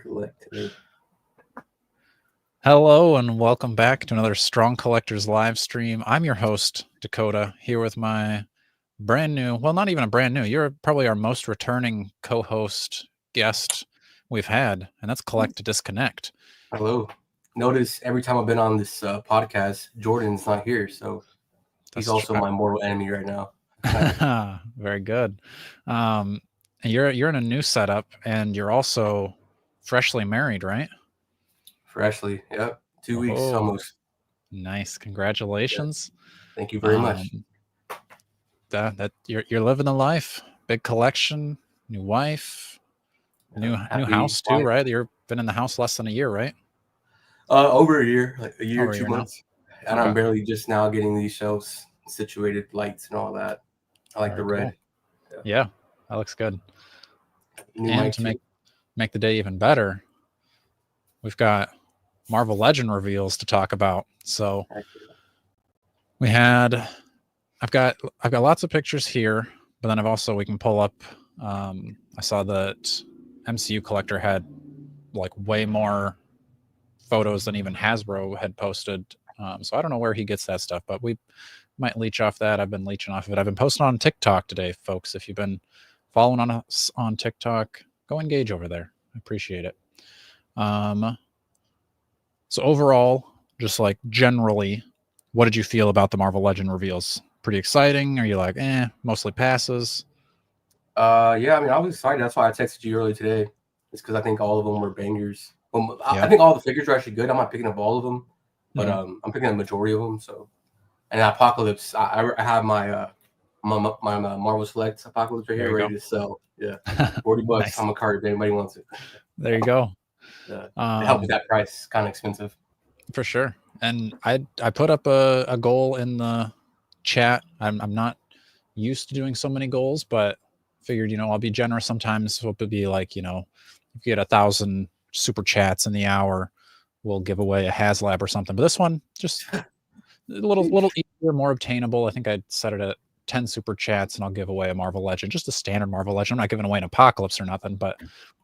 Collectively. Hello and welcome back to another Strong Collectors live stream. I'm your host, Dakota, here with my brand new, well, not even a brand new, you're probably our most returning co-host guest we've had, and that's Collect to Disconnect. Hello. Notice every time I've been on this podcast, Jordan's not here, so he's also my mortal enemy right now. Very good. And you're in a new setup, and you're also freshly married, right? Freshly, yep. 2 weeks almost. Nice. Congratulations. Yeah. Thank you very much. That you're living the life. Big collection, new wife, new house too, right? You've been in the house less than a year, right? Over a year, like a year, Over 2 months. Now. And I'm barely just now getting these shelves situated, lights and all that. I like the red. Cool. Yeah, that looks good. New and to make the day even better, we've got Marvel Legend reveals to talk about. So I've got lots of pictures here, but then we can pull up. I saw that MCU Collector had like way more photos than even Hasbro had posted. So I don't know where he gets that stuff, but we might leech off that. I've been leeching off of it. I've been posting on TikTok today, folks. If you've been following us on TikTok, go engage over there. I appreciate it. So overall, just like generally, what did you feel about the Marvel Legend reveals? Pretty exciting? Are you like, mostly passes? Yeah, I mean, I was excited. That's why I texted you early today. It's because I think all of them were bangers. I think all the figures are actually good. I'm not picking up all of them, but I'm picking up the majority of them. So, and Apocalypse, I have my Marvel Select Apocalypse right here ready to sell. Yeah, $40. Nice. I'm a card if anybody wants it. There you go. To help with that price, kind of expensive. For sure. And I put up a goal in the chat. I'm not used to doing so many goals, but figured, I'll be generous sometimes. It would be like, if you get 1,000 super chats in the hour, we'll give away a HasLab or something. But this one, just a little easier, more obtainable. I think I'd set it at 10 super chats and I'll give away a Marvel Legend, just a standard Marvel Legend. I'm not giving away an Apocalypse or nothing, but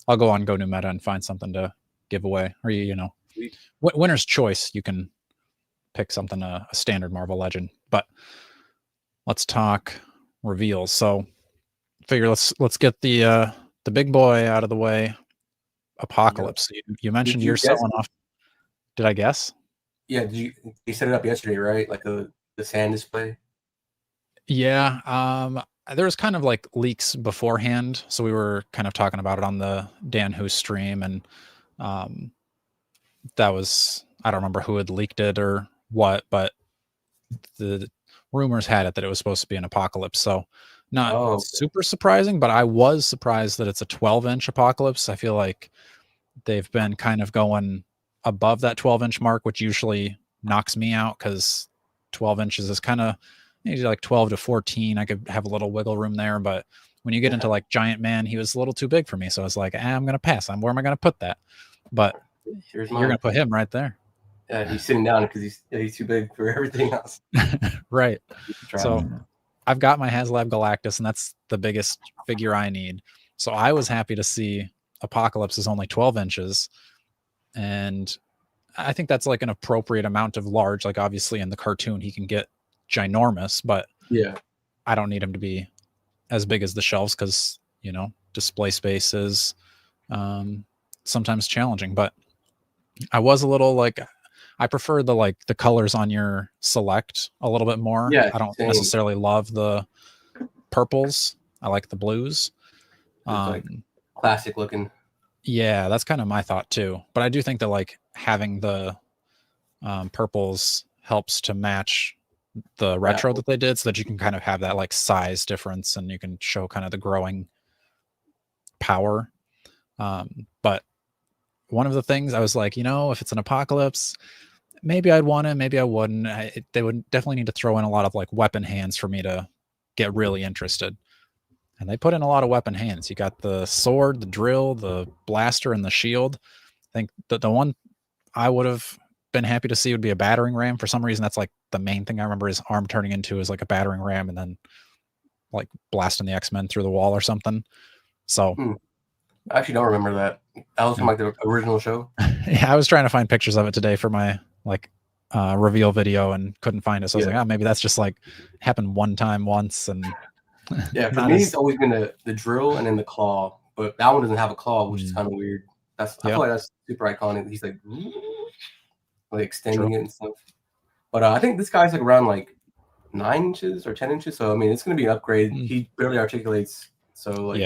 I'll go on Go New Meta and find something to give away. Or, winner's choice, you can pick something, a standard Marvel Legend. But let's talk reveals. So figure let's get the big boy out of the way. Apocalypse. You mentioned you're selling off. Did I guess? Yeah, you set it up yesterday, right? Like the sand display. Yeah. There was kind of like leaks beforehand, so we were kind of talking about it on the Dan Who stream, and that was, I don't remember who had leaked it or what, but the rumors had it that it was supposed to be an Apocalypse. So not super surprising, but I was surprised that it's a 12-inch Apocalypse. I feel like they've been kind of going above that 12-inch mark, which usually knocks me out because 12 inches is kind of like 12 to 14. I could have a little wiggle room there, but when you get into like Giant Man, he was a little too big for me. So I was like, I'm going to pass. Where am I going to put that? But you're going to put him right there. Yeah, he's sitting down because he's too big for everything else. Right. So I've got my HasLab Galactus, and that's the biggest figure I need. So I was happy to see Apocalypse is only 12 inches. And I think that's like an appropriate amount of large. Like obviously in the cartoon, he can get ginormous, but yeah, I don't need him to be as big as the shelves because, display space is sometimes challenging. But I was a little like, I prefer the colors on your Select a little bit more. Yeah, I don't necessarily love the purples. I like the blues. Like classic looking. Yeah, that's kind of my thought too. But I do think that like having the purples helps to match the retro that they did, so that you can kind of have that like size difference and you can show kind of the growing power. But one of the things I was like, if it's an Apocalypse, maybe I'd want it, maybe I wouldn't. They would definitely need to throw in a lot of like weapon hands for me to get really interested. And they put in a lot of weapon hands. You got the sword, the drill, the blaster, and the shield. I think that the one I would have been happy to see would be a battering ram. For some reason, that's like the main thing I remember his arm turning into is like a battering ram and then like blasting the X-Men through the wall or something. So I actually don't remember that. That was from like the original show. Yeah, I was trying to find pictures of it today for my like reveal video and couldn't find it. So I was like, oh, maybe that's just like happened one time once. And yeah, for not me, as it's always been the drill and then the claw, but that one doesn't have a claw, which is kind of weird. I feel like that's super iconic. He's like extending it and stuff. But I think this guy's like around like 9 inches or 10 inches. So I mean, it's gonna be an upgrade. He barely articulates, so like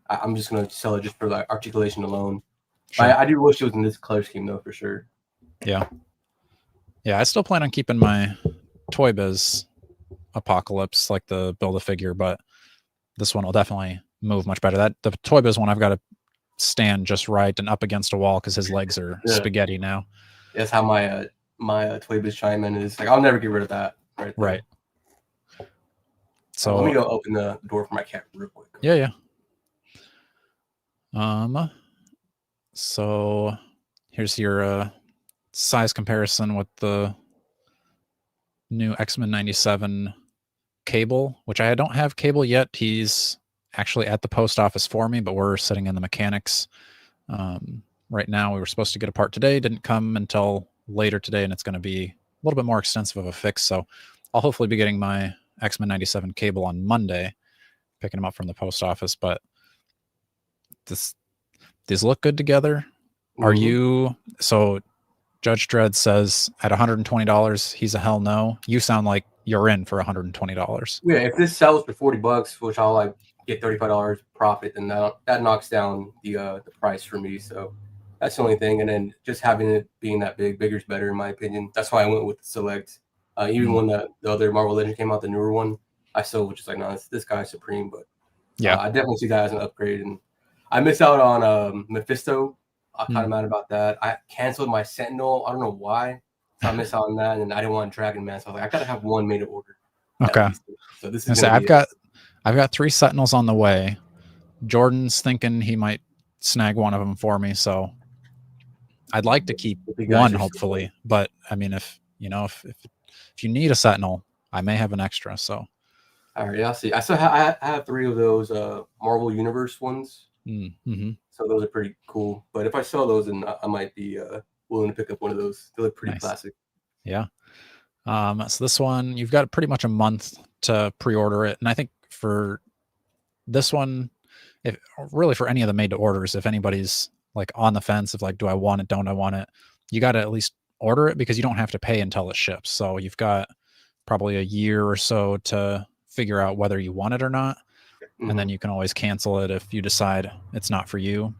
I'm just gonna sell it just for like articulation alone. Sure. I do wish it was in this color scheme though, for sure. Yeah. Yeah, I still plan on keeping my Toy Biz Apocalypse, like the Build-A-Figure, but this one will definitely move much better. That the Toy Biz one, I've got to stand just right and up against a wall because his legs are spaghetti now. That's how my my Toy Biz Chime-In is. Like, I'll never get rid of that. Right. So let me go open the door for my cat real quick. Yeah. So here's your size comparison with the new X-Men 97 Cable, which I don't have Cable yet. He's actually at the post office for me, but we're sitting in the mechanics right now. We were supposed to get a part today, didn't come until later today, and it's going to be a little bit more extensive of a fix. So I'll hopefully be getting my X-Men 97 Cable on Monday, picking them up from the post office. But these look good together. Are you so? Judge Dredd says at $120, he's a hell no. You sound like you're in for $120. Yeah, if this sells for $40, which I'll like get $35 profit, then that knocks down the price for me. So that's the only thing. And then just having it being that bigger is better in my opinion. That's why I went with the Select. Even when the other Marvel Legends came out, the newer one, I still was just like, no, this guy's supreme. But yeah, I definitely see that as an upgrade. And I missed out on Mephisto. I'm kind of mad about that. I canceled my Sentinel. I don't know why. So I missed out on that, and I didn't want Dragon Man. So I was like, I gotta have one made to order. Okay. So this is. I've got 3 Sentinels on the way. Jordan's thinking he might snag one of them for me, so I'd like to keep one hopefully. But I mean, if you need a Sentinel, I may have an extra. So. All right, I'll see. I still have 3 of those Marvel Universe ones. So those are pretty cool. But if I sell those, then I might be willing to pick up one of those. They look pretty classic. Yeah. So this one, you've got pretty much a month to pre-order it. And I think for this one, if really for any of the made to orders, if anybody's like on the fence of like, do I want it? Don't I want it? You got to at least order it because you don't have to pay until it ships. So you've got probably a year or so to figure out whether you want it or not. And then you can always cancel it if you decide it's not for you.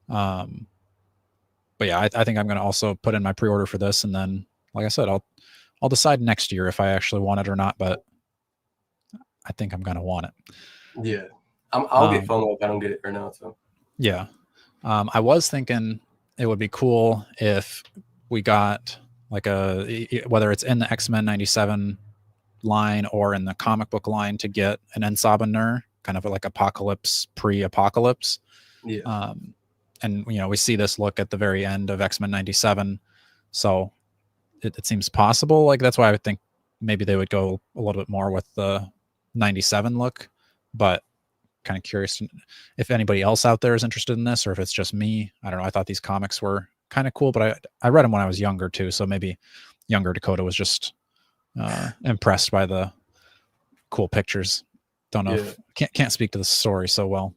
But yeah, I think I'm going to also put in my pre-order for this. And then, like I said, I'll decide next year if I actually want it or not, but I think I'm going to want it. Yeah. I'll get FOMO if I don't get it right now. So yeah. I was thinking it would be cool if we got like whether it's in the X-Men 97 line or in the comic book line to get an Ensabaner, kind of like Apocalypse, pre-Apocalypse. Yeah. And we see this look at the very end of X-Men 97. So it seems possible. Like that's why I would think maybe they would go a little bit more with the 97 look, but kind of curious if anybody else out there is interested in this or if it's just me. I don't know. I thought these comics were kind of cool, but I read them when I was younger too. So maybe younger Dakota was just impressed by the cool pictures. Don't know. Can't speak to the story so well.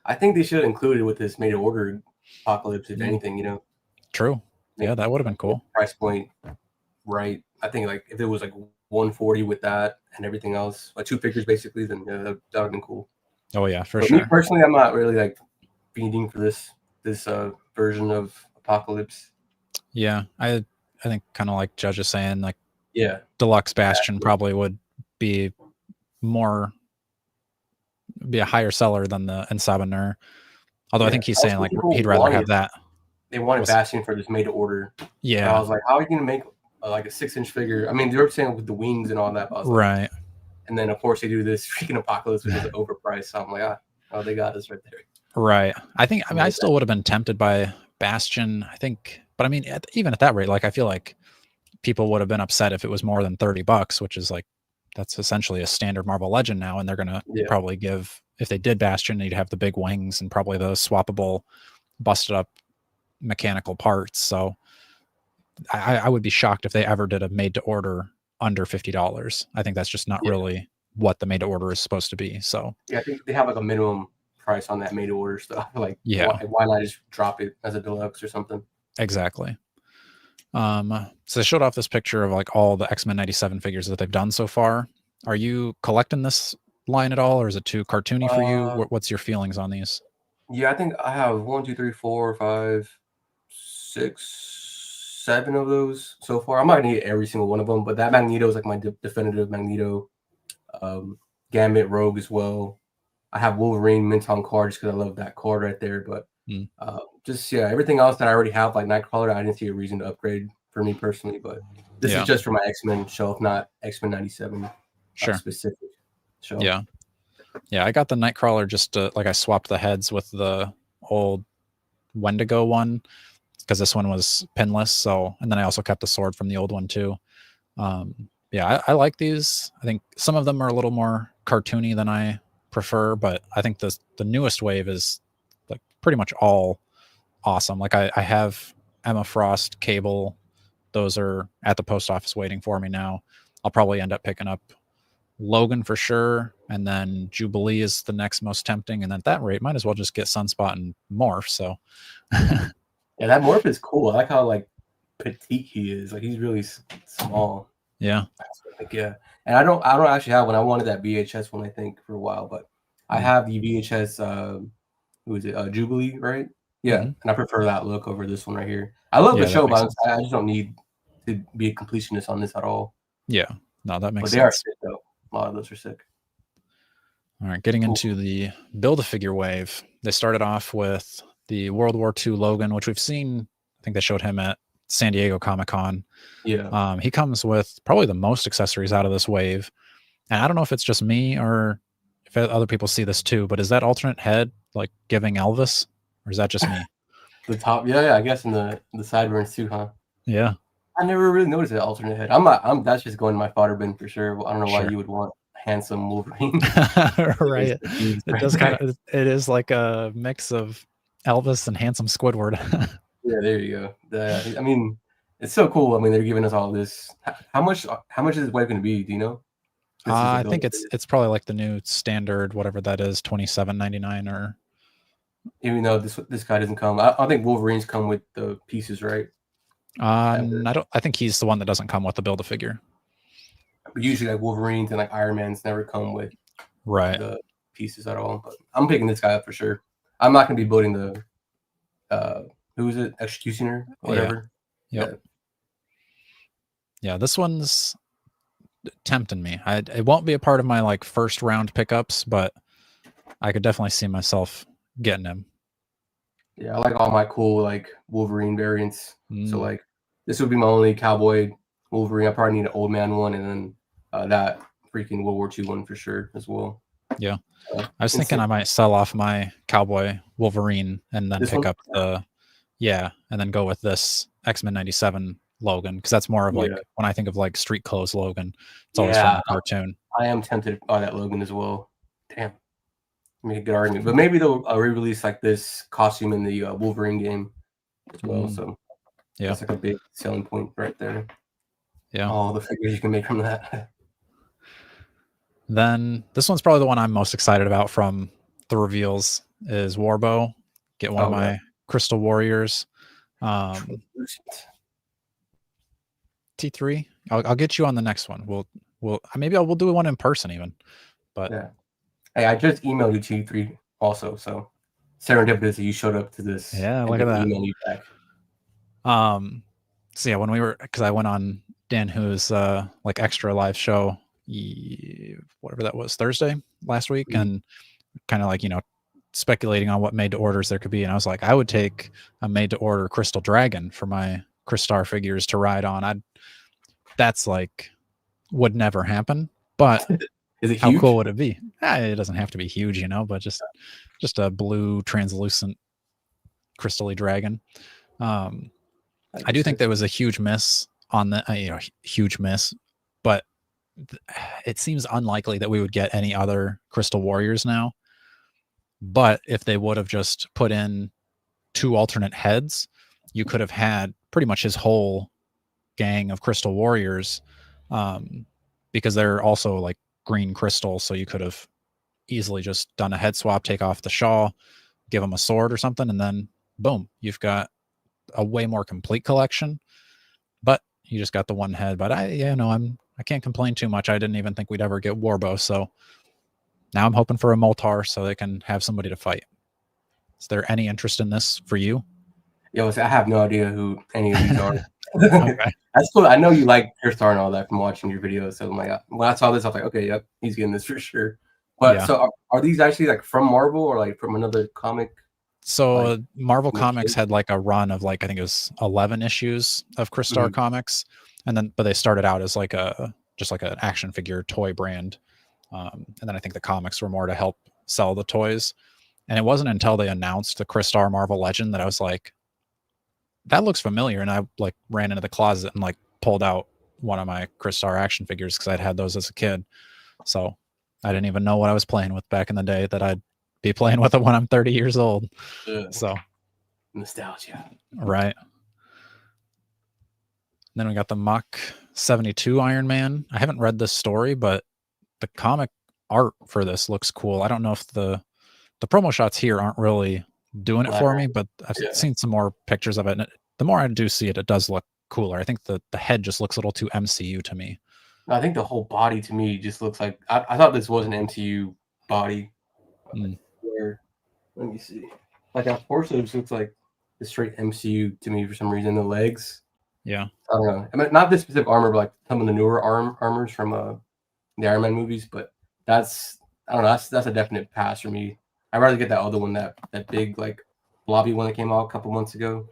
I think they should include it with this made to order Apocalypse, if anything, True. Yeah, that would have been cool. Price point, right? I think like if it was like 140 with that and everything else, like 2 figures basically, then that would have been cool. Oh yeah, for sure. Me personally, I'm not really like fiending for this version of Apocalypse. Yeah, I think kind of like Judge is saying, like Deluxe Bastion probably would be a higher seller than the Ensabaner. Although I think he's saying like he'd rather have that. They wanted Bastion for this made to order. Yeah. And I was like, how are you going to make like a 6-inch figure? I mean, they were saying with the wings and all that. But I was like, right. And then of course they do this freaking Apocalypse which is overpriced. So I'm like, they got us right there. Right. I still would have been tempted by Bastion. I think, but I mean, even at that rate, like I feel like people would have been upset if it was more than $30, which is like that's essentially a standard Marvel Legend now, and they're gonna probably give if they did Bastion, you'd have the big wings and probably the swappable, busted up mechanical parts. So I would be shocked if they ever did a made to order under $50. I think that's just not really what the made to order is supposed to be. So yeah, I think they have like a minimum price on that made to order stuff. Like, yeah, why not just drop it as a deluxe or something? exactly. So they showed off this picture of like all the X-Men 97 figures that they've done so far. Are you collecting this line at all, or is it too cartoony for you? What's your feelings on these? Yeah, I think I have 1, 2, 3, 4, 5, 6, 7 of those so far. I'm not gonna get every single one of them, but that Magneto is like my definitive Magneto. Gambit Rogue as well. I have Wolverine mint on card just because I love that card right there. But just everything else that I already have, like Nightcrawler, I didn't see a reason to upgrade for me personally. But this is just for my X-Men shelf, not X-Men 97 specific shelf. Yeah, I got the Nightcrawler just like I swapped the heads with the old Wendigo one because this one was pinless. So, and then I also kept the sword from the old one too. Yeah, I like these. I think some of them are a little more cartoony than I prefer, but I think the newest wave is like pretty much all awesome. Like I have Emma Frost, Cable. Those are at the post office waiting for me now. I'll probably end up picking up Logan for sure, and then Jubilee is the next most tempting, and at that rate might as well just get Sunspot and Morph. So yeah, that Morph is cool. I like how like petite he is. Like he's really small. Yeah. And I don't actually have one. I wanted that VHS one, I think, for a while, but I have the VHS who is it, Jubilee, right? Yeah. And I prefer that look over this one right here. I love the show, but I just don't need to be a completionist on this at all. Yeah. No, that makes sense. But they are sick though. A lot of those are sick. All right, getting into the Build-A-Figure wave. They started off with the World War II Logan, which we've seen. I think they showed him at San Diego Comic-Con. Yeah. He comes with probably the most accessories out of this wave. And I don't know if it's just me or if other people see this too, but is that alternate head like giving Elvis, or is that just me? The top, yeah, I guess in the sideburns too, huh? Yeah. I never really noticed that alternate head. That's just going to my fodder bin for sure. Well, I don't know why you would want handsome Wolverine. Right. It does kind of. It is like a mix of Elvis and handsome Squidward. Yeah, there you go. I mean, it's so cool. I mean, they're giving us all this. How much is this wave going to be? Do you know? I think it's probably like the new standard, whatever that is, $27.99 or. Even though this guy doesn't come, I think Wolverines come with the pieces, right? I think he's the one that doesn't come with the Build-A-Figure. But usually, like Wolverines and like Iron Man's never come with the pieces at all. But I'm picking this guy up for sure. I'm not going to be building the who is it, Executioner, whatever. Yeah, this one's tempting me. It won't be a part of my like first round pickups, but I could definitely see myself getting him. Yeah, I like all my cool like Wolverine variants. So like this would be my only cowboy Wolverine. I probably need an old man one, and then that freaking World War II one for sure as well. Yeah, I was thinking I might sell off my cowboy Wolverine and then pick up the and then go with this X-Men 97 Logan, because that's more of like when I think of like street clothes Logan, it's always from the cartoon. I am tempted by that Logan as well. Damn. Make a good argument, but maybe they'll re-release like this costume in the Wolverine game as well. So that's like a big selling point right there. Yeah, all the figures you can make from that. Then this one's probably the one I'm most excited about from the reveals is Warbow. Get one of my Crystal Warriors. T3. I'll get you on the next one. We'll do one in person even. But hey, I just emailed you T3 also, so serendipitous you showed up to this. Yeah, look at that. Email you back. So yeah, when we were, because I went on Dan Hu's like extra live show, whatever that was, Thursday last week, and kind of like speculating on what made to orders there could be, and I was like, I would take a made to order Crystal Dragon for my Crystar figures to ride on. That's like would never happen, but is it how huge? cool would it be? It doesn't have to be huge, but just a blue translucent crystally dragon. I do think there was a huge miss on the huge miss, but it seems unlikely that we would get any other Crystal Warriors now. But if they would have just put in 2 alternate heads, you could have had pretty much his whole gang of Crystal Warriors, because they're also like green crystal. So you could have easily just done a head swap, take off the shaw, give him a sword or something, and then boom, you've got a way more complete collection. But you just got the one head. But I can't complain too much. I didn't even think we'd ever get Warbow, so now I'm hoping for a Moltar so they can have somebody to fight. Is there any interest in this for you? Yo, I have no idea who any of these are. Okay. That's cool. I know you like Star and all that from watching your videos. So I'm like, when I saw this, I was like, okay, yep, he's getting this for sure. But Yeah. so are these actually like from Marvel or like from another comic? So Like, Marvel Comics had like a run of like, I think it was 11 issues of Crystar comics, and then but they started out as like just like an action figure toy brand, and then I think the comics were more to help sell the toys. And it wasn't until they announced the Crystar Marvel Legend that I was like, that looks familiar, and I like ran into the closet and like pulled out one of my Crystar action figures because I'd had those as a kid. So I didn't even know what I was playing with back in the day that I'd be playing with it when I'm 30 years old. So nostalgia. Right. Then we got the Mach 72 Iron Man. I haven't read this story, but the comic art for this looks cool. I don't know if the promo shots here aren't really doing it for me, but I've seen some more pictures of it. And the more I do see it, it does look cooler. I think the head just looks a little too MCU to me. I think the whole body to me just looks like I thought this was an MCU body. Where, let me see. Like at first it just looks like the straight MCU to me for some reason. The legs. Yeah. I don't know. I mean, not this specific armor, but like some of the newer armors from the Iron Man movies. But that's I don't know. That's a definite pass for me. I'd rather get that other one, that big like blobby one that came out a couple months ago.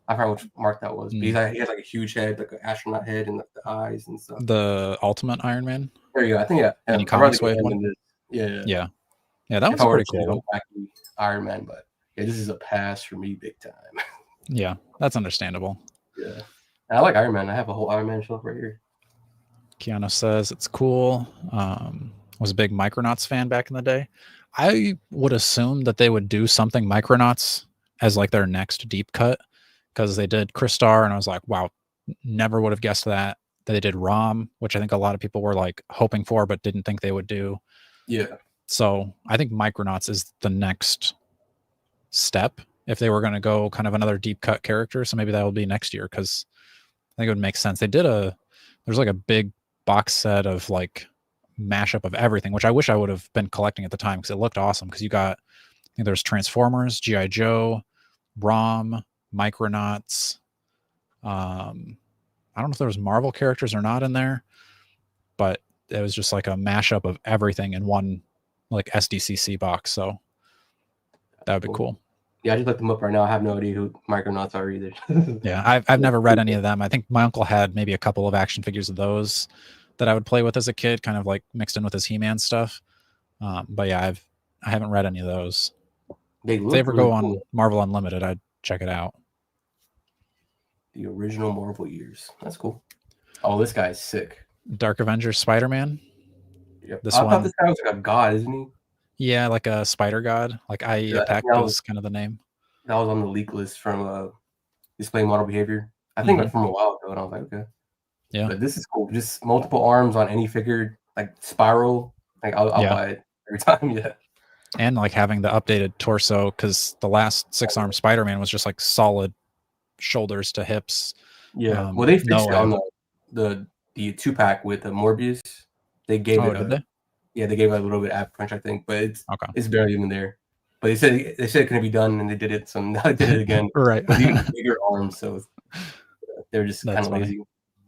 I forgot which mark that was. But he has like a huge head, like an astronaut head, and like the eyes and stuff. The Ultimate Iron Man. There you go. I think Any comics wave one? Yeah. That was pretty cool. Iron Man, but yeah, this is a pass for me, big time. Yeah, that's understandable. Yeah, I like Iron Man. I have a whole Iron Man shelf right here. Keanu says it's cool. Was a big Micronauts fan back in the day. I would assume that they would do something Micronauts as like their next deep cut, because they did Crystar, and I was like, wow, never would have guessed that. They did ROM, which I think a lot of people were like hoping for, but didn't think they would do. Yeah. So I think Micronauts is the next step if they were going to go kind of another deep cut character. So maybe that will be next year, because I think it would make sense. They did there's like a big box set of like mashup of everything, which I wish I would have been collecting at the time because it looked awesome. Because you got, I think there's Transformers, G.I. Joe, ROM, Micronauts. I don't know if there was Marvel characters or not in there, but it was just like a mashup of everything in one like SDCC box. So that would be cool. Yeah, I just looked them up right now. I have no idea who Micronauts are either. Yeah, I've never read any of them. I think my uncle had maybe a couple of action figures of those that I would play with as a kid, kind of like mixed in with his He-Man stuff. But yeah, I haven't read any of those. If they ever go on Marvel Unlimited, I'd check it out. The original Marvel years. That's cool. Oh, this guy is sick. Dark Avengers Spider-Man. Yep. I thought this guy was like a god, isn't he? Yeah, like a spider god. Like Iapek was kind of the name. That was on the leak list from Displaying Model Behavior. I think like from a while ago, and I was like, okay. Yeah. But this is cool. Just multiple arms on any figure, like spiral. Like I'll buy it every time. Yeah. And like having the updated torso, because the last 6-arm Spider-Man was just like solid shoulders to hips. Yeah. Well, they fixed it on the 2-pack with the Morbius. They gave it yeah, they gave it a little bit ab crunch, I think, but it's barely even there. But they said it couldn't be done, and they did it. So now they did it again. Right. With even bigger arms, so they're just kind of lazy.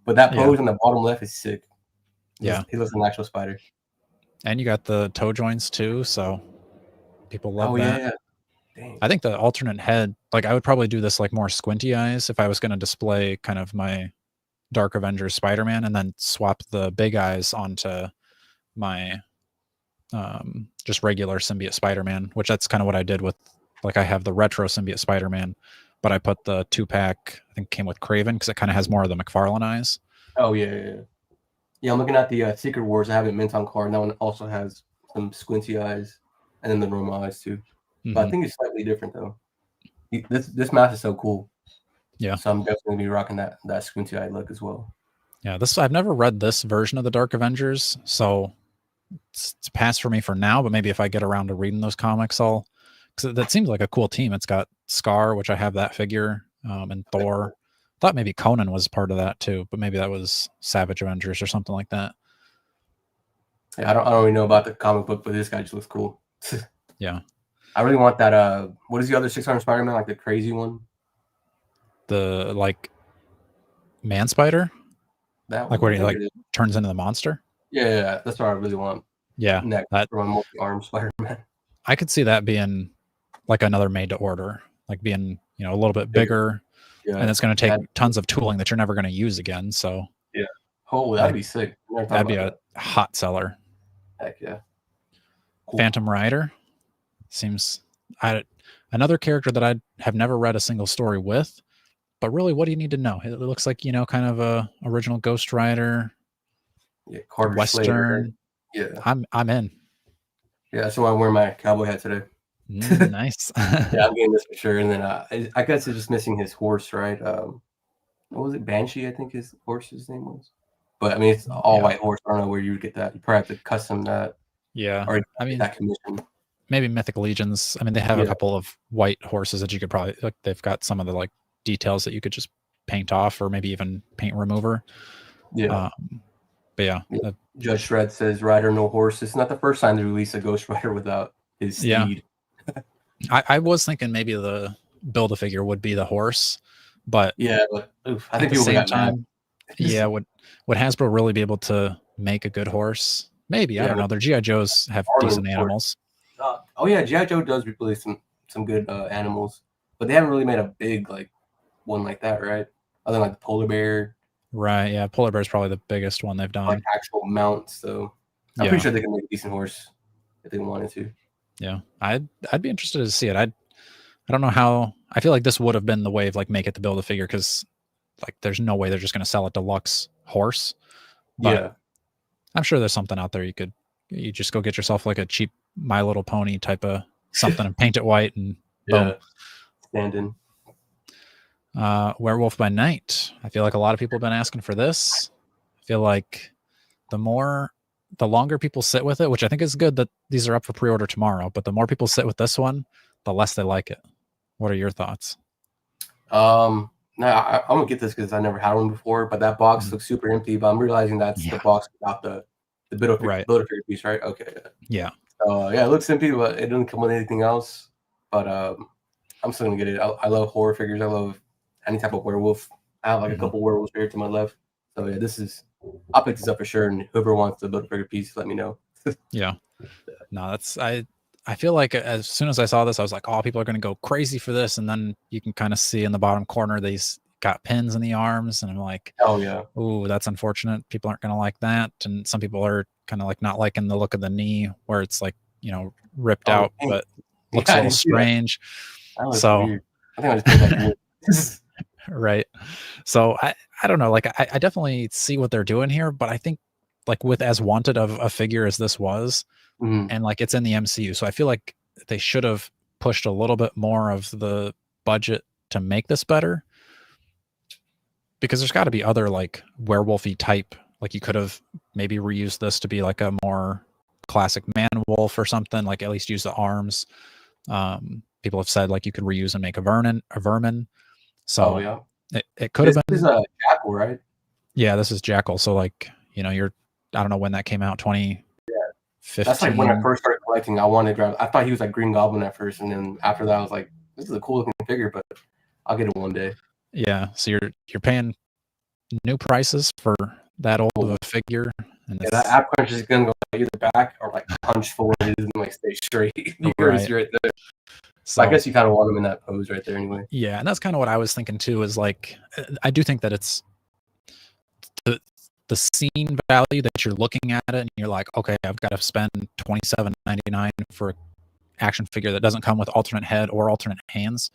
But that pose on the bottom left is sick. He looks like an actual spider. And you got the toe joints too, so people love that. Yeah. Dang. I think the alternate head, like I would probably do this like more squinty eyes if I was going to display kind of my Dark Avengers Spider-Man, and then swap the big eyes onto my just regular symbiote Spider-Man, which that's kind of what I did with, like I have the retro symbiote Spider-Man, but I put the 2-pack, I think came with Craven, because it kind of has more of the McFarlane eyes. Oh yeah. I'm looking at the Secret Wars. I have it mint on card. And that one also has some squinty eyes, and then the normal eyes too. But I think it's slightly different though. This mask is so cool. Yeah. So I'm definitely gonna be rocking that squinty eye look as well. Yeah, I've never read this version of the Dark Avengers, so it's a pass for me for now. But maybe if I get around to reading those comics, because that seems like a cool team. It's got Scar, which I have that figure, and Thor. Thought maybe Conan was part of that too, but maybe that was Savage Avengers or something like that. Yeah, I don't really know about the comic book, but this guy just looks cool. Yeah. I really want that. What is the other 600 Spider-Man? Like the crazy one? The like Man Spider? That like one? where he like turns into the monster? Yeah, that's what I really want. Yeah. Next that for my multi-arm Spider-Man. I could see that being like another made to order, like being, a little bit bigger. Yeah. And it's going to take tons of tooling that you're never going to use again. So yeah. Oh, that'd be sick. That'd be a hot seller. Heck yeah. Cool. Phantom Rider seems another character that I have never read a single story with, but really, what do you need to know? It looks like, kind of a original Ghost Rider. Yeah, Carter Western. Slater. Yeah. I'm in. Yeah, that's why I'm wearing my cowboy hat today. Nice. Yeah, I'm getting this for sure. And then I guess it's just missing his horse, right? What was it? Banshee, I think his horse's name was. But I mean, it's all white horse. I don't know where you would get that. You probably have to custom that. Yeah. Or I mean, that commission. Maybe Mythic Legions. I mean, they have a couple of white horses that you could probably, like, they've got some of the like details that you could just paint off, or maybe even paint remover. Yeah. But yeah. Judge Shred says rider, no horse. It's not the first time they release a Ghost Rider without his steed. Yeah. I was thinking maybe the Build-A-Figure would be the horse, but I think people got mad. Yeah, would Hasbro really be able to make a good horse? Maybe. I don't know. Their G.I. Joes have decent animals. Oh yeah, G.I. Joe does release some good animals, but they haven't really made a big like one like that, right? Other than like the polar bear. Right. Yeah, polar bear is probably the biggest one they've done. Like actual mounts, so I'm pretty sure they can make a decent horse if they wanted to. Yeah, I'd be interested to see it. I don't know how. I feel like this would have been the way of like make it to Build-A-Figure, because like there's no way they're just going to sell a deluxe horse. But I'm sure there's something out there you just go get yourself like a cheap My Little Pony type of something and paint it white and boom. Stand in. Werewolf by Night. I feel like a lot of people have been asking for this. I feel like the longer people sit with it, which I think is good that these are up for pre-order tomorrow, but the more people sit with this one, the less they like it. What are your thoughts? No, I'm gonna get this because I never had one before, but that box looks super empty. But I'm realizing that's the box without the Build-A-Figure piece, right? Okay. Yeah. It looks empty, but it doesn't come with anything else. But I'm still gonna get it. I love horror figures. I love any type of werewolf. I have like a couple werewolves here to my left. So yeah, I'll pick this up for sure. And whoever wants the Build-A-Figure piece, let me know. Yeah. No, I feel like as soon as I saw this, I was like, oh, people are going to go crazy for this. And then you can kind of see in the bottom corner, they've got pins in the arms. And I'm like, oh yeah. Ooh, that's unfortunate. People aren't going to like that. And some people are kind of like not liking the look of the knee where it's like, ripped out, but looks a little strange. So weird. I think I just did that. Right. So I don't know. Like I definitely see what they're doing here, but I think like with as wanted of a figure as this was, and like it's in the MCU, so I feel like they should have pushed a little bit more of the budget to make this better, because there's got to be other like werewolfy type. Like you could have maybe reused this to be like a more classic man wolf or something. Like at least use the arms. People have said like you could reuse and make a vermin. So it could have been. This is a Jackal, right? Yeah, this is Jackal. So like I don't know when that came out. 2015. That's like when I first started collecting. I thought he was like Green Goblin at first, and then after that I was like, this is a cool looking figure, but I'll get it one day. Yeah, so you're paying new prices for that old of a figure, and that ab crunch is gonna go either back or like punch forward and like stay straight. You can see right there. So I guess you kind of want him in that pose right there anyway. Yeah, and that's kind of what I was thinking too. Is like I do think that it's the scene value that you're looking at it, and you're like, okay, I've got to spend $27.99 for an action figure that doesn't come with alternate head or alternate hands.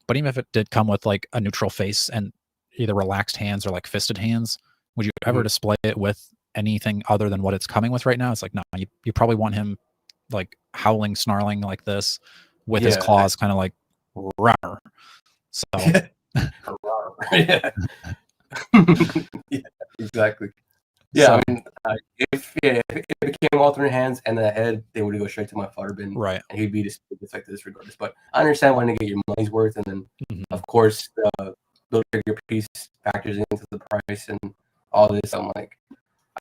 But even if it did come with like a neutral face and either relaxed hands or like fisted hands, would you ever display it with anything other than what it's coming with right now? It's like, no, you probably want him like howling, snarling like this with his claws kind of like rawr. So yeah. Yeah, exactly. Yeah, so, I mean, if it became alternate hands and the head, they would go straight to my fodder bin, right, and he'd be just like this regardless. But I understand wanting to get your money's worth, and then of course the build figure piece factors into the price and all this. I'm like,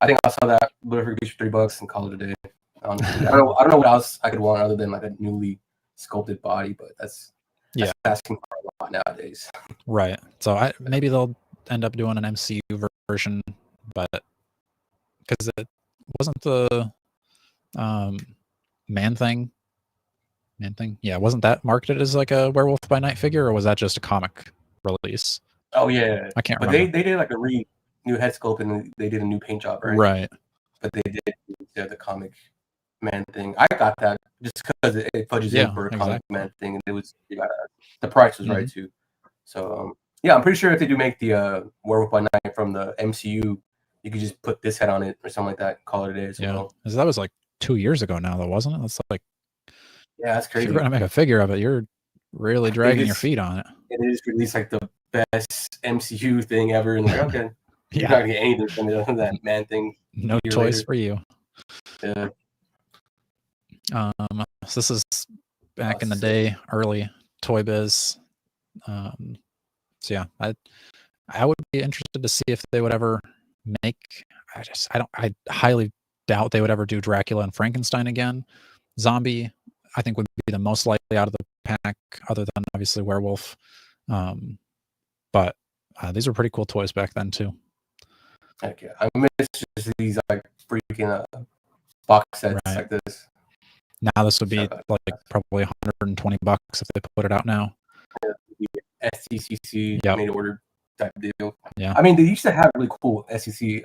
I think I'll sell that build figure piece for $3 and call it a day. Honestly, I don't know what else I could want other than like a newly sculpted body, but that's asking for a lot nowadays. Right. So maybe they'll end up doing an MCU version, but because it wasn't the Man Thing, yeah, wasn't that marketed as like a Werewolf by Night figure, or was that just a comic release? Oh yeah, I can't but remember. they did like a new head sculpt and they did a new paint job, right? Right. But they did the comic man thing. I got that just because it fudges in for a comic man thing, and it was the price was right too. So yeah, I'm pretty sure if they do make the Werewolf by Night from the MCU, you could just put this head on it or something like that, and call it a day as well. That was like 2 years ago now, though, wasn't it? That's like, yeah, that's crazy. If you're gonna make a figure of it, you're really dragging your feet on it. It is released like the best MCU thing ever, and like, okay, you're not gonna get anything from it other than that man thing. No choice for you. Yeah. So this is back in the day, early Toy Biz. So yeah, I would be interested to see if they would ever make. I highly doubt they would ever do Dracula and Frankenstein again. Zombie, I think, would be the most likely out of the pack, other than obviously Werewolf. But these were pretty cool toys back then too. Heck yeah, I miss just these like freaking box sets like this. Now this would be like probably $120 if they put it out now. SDCC made to order type deal. Yeah, I mean they used to have really cool SDCC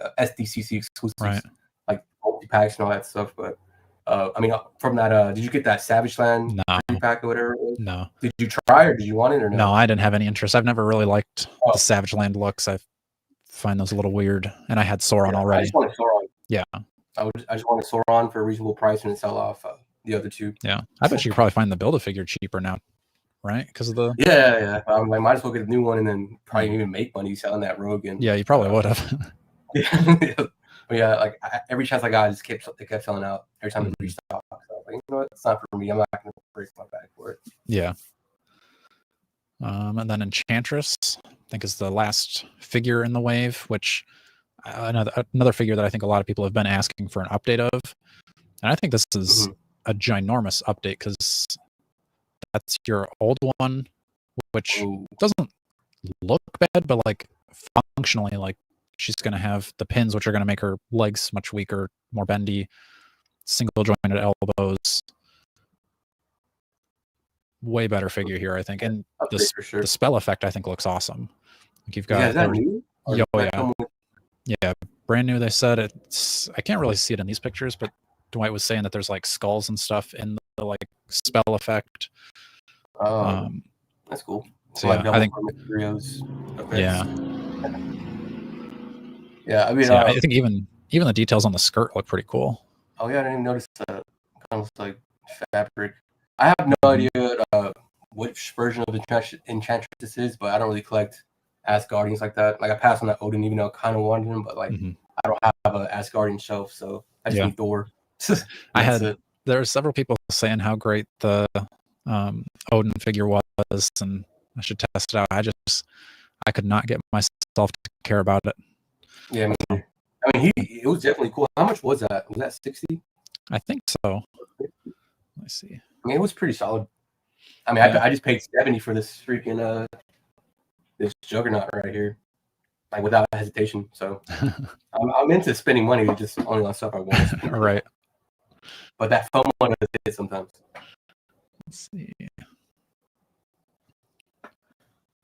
exclusives, like multi-packs and all that stuff. But I mean, from that, did you get that Savage Land pack or whatever it was? No. Did you try or did you want it or no? No, I didn't have any interest. I've never really liked the Savage Land looks. I find those a little weird, and I had Sauron already. I just wanted Sauron. Yeah, I just wanted Sauron for a reasonable price and then sell off the other two. Yeah, I bet you could probably find the Build-A-Figure cheaper now, right? Because of the I might as well get a new one and then probably even make money selling that Rogue. And yeah, you probably would have. But yeah, like every chance I got, it kept selling out every time it restocked. So I was like, you know what, it's not for me. I'm not going to break my back for it. Yeah. And then Enchantress, I think, is the last figure in the wave, which another figure that I think a lot of people have been asking for an update of. And I think this is a ginormous update because that's your old one, which doesn't look bad, but like functionally, like she's going to have the pins, which are going to make her legs much weaker, more bendy, single jointed elbows. Way better figure here, I think. And the spell effect, I think, looks awesome. Like you've got yeah, brand new. They said it's. I can't really see it in these pictures, but Dwight was saying that there's like skulls and stuff in the like spell effect. That's cool. So yeah, I think. Yeah. Yeah, I mean, so yeah, I think even the details on the skirt look pretty cool. Oh yeah, I didn't even notice that. Kind of like fabric. I have no idea which version of Enchantress this is, but I don't really collect Asgardians like that. Like I passed on that Odin, even though I kind of wanted him, but like I don't have an Asgardian shelf, so I just need Thor. There were several people saying how great the Odin figure was, and I should test it out. I could not get myself to care about it. Yeah, I mean, it was definitely cool. How much was that? Was that 60? I think so. Let's see. I mean, it was pretty solid. I mean, I just paid 70 for this freaking this juggernaut right here, like without hesitation. So I'm into spending money just only on stuff I want. Right. But that FOMO does hit sometimes. Let's see.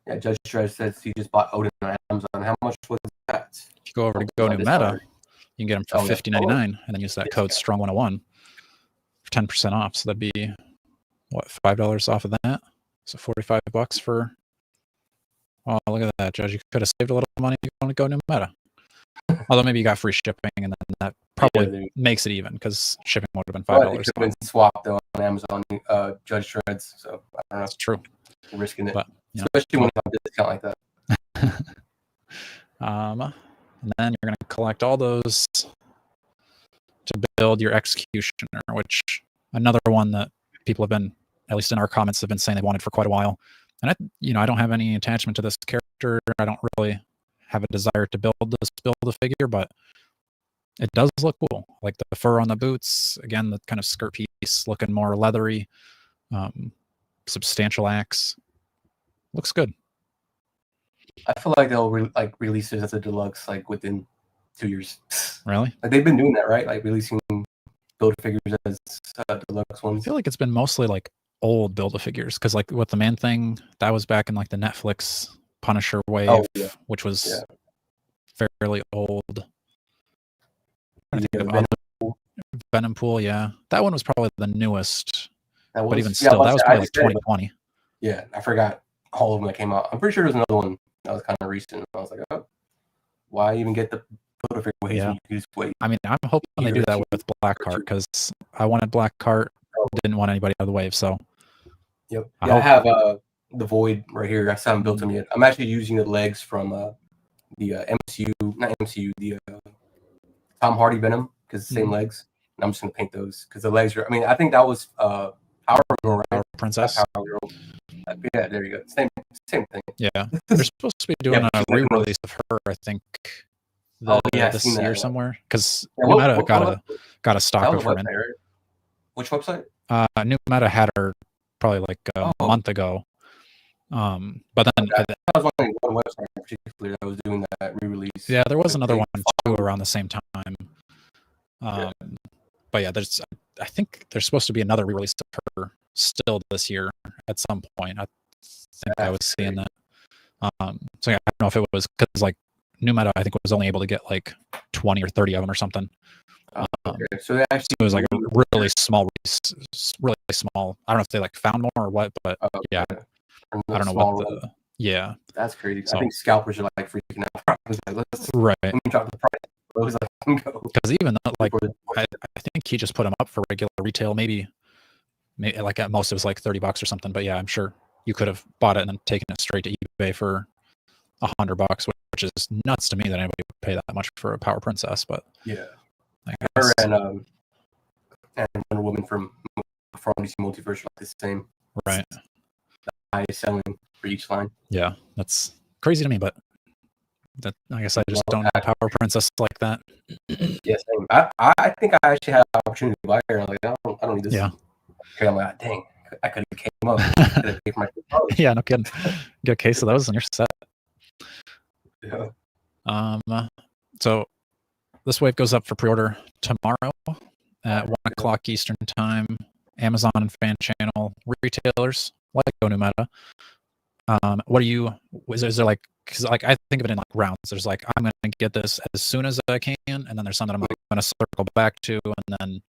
Yeah, Judge Dredd says he just bought Odin on Amazon. How much was that? If you go over to Go New Meta, you can get them for $50.99, and then use that code Strong101 for 10% off. So that'd be what, $5 off of that? So $45 for. Oh, look at that, Judge! You could have saved a little money if you want to Go New Meta. Although maybe you got free shipping, and then that probably makes it even because shipping would have been $5. It should have been swapped on Amazon, Judge Shreds. So I don't know. That's true. You're risking it, but, especially when you have a discount like that. And then you're going to collect all those to build your executioner, which another one that people have been, at least in our comments, have been saying they wanted for quite a while. And I don't have any attachment to this character. I don't really have a desire to build a figure, but it does look cool. Like the fur on the boots, again, the kind of skirt piece looking more leathery, substantial axe. Looks good. I feel like they'll release it as a deluxe like within 2 years. Really? Like they've been doing that, right? Like releasing Build-A-Figures as deluxe ones. I feel like it's been mostly like old Build-A-Figures, because like with the Man-Thing, that was back in like the Netflix Punisher wave, which was fairly old. Venom Pool, yeah. That one was probably the newest. But even still, that was probably like 2020. Yeah, I forgot all of them that came out. I'm pretty sure there's another one that was kind of recent. I was like, oh, why even get the Build-A-Figure waves? Yeah. You can just wait. I mean, I'm hoping they do that with Blackheart, because I wanted Blackheart, didn't want anybody out of the wave. So, yep. Yeah, I have the Void right here. I still haven't built him yet. I'm actually using the legs from the MCU, not MCU, the Tom Hardy Venom, because the same legs. And I'm just gonna paint those because the legs are. I mean, I think that was Power Girl, right? Princess. Power Girl. Yeah, there you go. Same thing. Yeah, they're supposed to be doing a re-release of her, I think. This year somewhere, because New Meta got a stock of her in. Right? Which website? New Meta had her probably like a month ago. But then I was wondering one website in particular that was doing that re-release. Yeah, there was another one too around the same time. But yeah, I think there's supposed to be another re-release of her still this year at some point. I think I was seeing that. So yeah, I don't know if it was because like New Meta, I think was only able to get like 20 or 30 of them or something. So it was like a really small release, really small. I don't know if they like found more or what, but yeah, I don't know what the yeah. That's crazy. So, I think scalpers are like freaking out. Like, right. Let me drop the price. Because even though, like I think he just put them up for regular retail, maybe like at most it was like $30 or something. But yeah, I'm sure you could have bought it and then taken it straight to eBay for $100, which is nuts to me that anybody would pay that much for a Power Princess. But yeah, her and Wonder Woman from DC Multiverse are like the same, right? The highest selling for each line. Yeah, that's crazy to me, but that I guess I just don't know Power Princess like that. Yes, I think I actually had an opportunity to buy her. I'm like, I don't need this. Yeah. Okay, I'm like, dang, I could have came up. Paid for my yeah, no kidding. Get a case of those and you're set. Yeah. So this wave goes up for pre-order tomorrow at 1 o'clock Eastern time. Amazon and fan channel retailers like New Meta. What are you? Is there like? Because like I think of it in like rounds. There's like I'm gonna get this as soon as I can, and then there's some that I'm like gonna circle back to, and then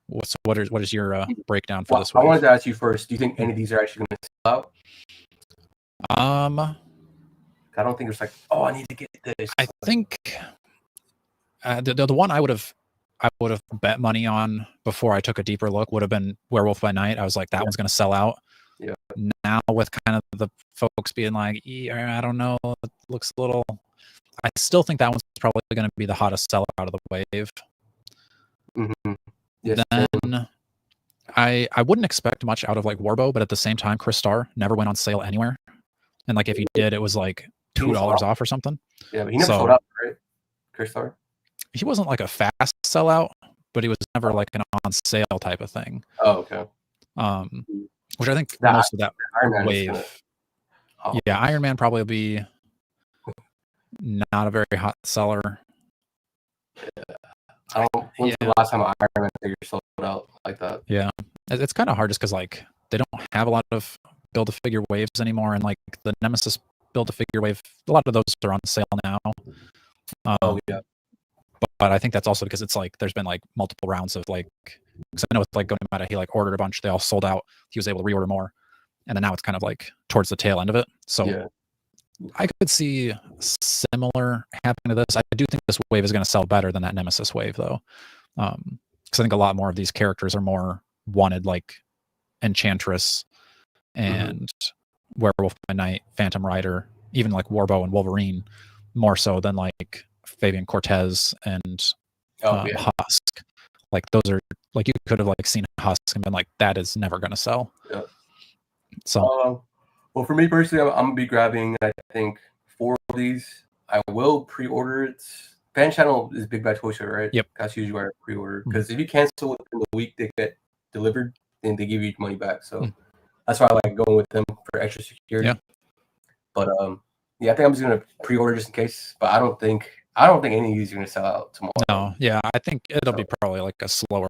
what is your breakdown for this wave? I wanted to ask you first. Do you think any of these are actually gonna sell out? I don't think it's like, oh, I need to get this. I think the one I would have bet money on before I took a deeper look would have been Werewolf by Night. I was like, that one's gonna sell out. Yeah. Now with kind of the folks being like, I don't know, it looks a little. I still think that one's probably going to be the hottest seller out of the wave. Mm-hmm. Yes, then I wouldn't expect much out of like Warbow, but at the same time, Chris Starr never went on sale anywhere, and like if he did, it was like $2 off or something. Yeah, but he never sold out, right? Chris Starr. He wasn't like a fast sellout, but he was never like an on sale type of thing. Oh, okay. Which I think most of that wave. Yeah, Iron Man probably will be not a very hot seller. Yeah. When's the last time an Iron Man figure sold out like that? Yeah, it's kind of hard just because like they don't have a lot of Build-A-Figure waves anymore, and like the Nemesis Build-A-Figure wave, a lot of those are on sale now. Yeah. But I think that's also because it's like there's been like multiple rounds of like, because I know with like Go Meta, he like ordered a bunch, they all sold out. He was able to reorder more, and then now it's kind of like towards the tail end of it. So I could see similar happening to this. I do do think this wave is going to sell better than that Nemesis wave, though, because I think a lot more of these characters are more wanted, like Enchantress and Werewolf by Night, Phantom Rider, even like Warbow and Wolverine, more so than like Fabian Cortez and Husk. Like those are like, you could have like seen Husk and been like, that is never going to sell. Yeah. So, well, for me personally, I'm gonna be grabbing, I think, 4 of these. I will pre-order it. Fan channel is big by Toy Show, right? Yep. That's usually where I pre-order, because if you cancel within the week they get delivered, then they give you money back. So that's why I like going with them for extra security. Yeah. But yeah, I think I'm just gonna pre-order just in case. But I don't think any of these are gonna sell out tomorrow. No, yeah, I think it'll be probably like a slower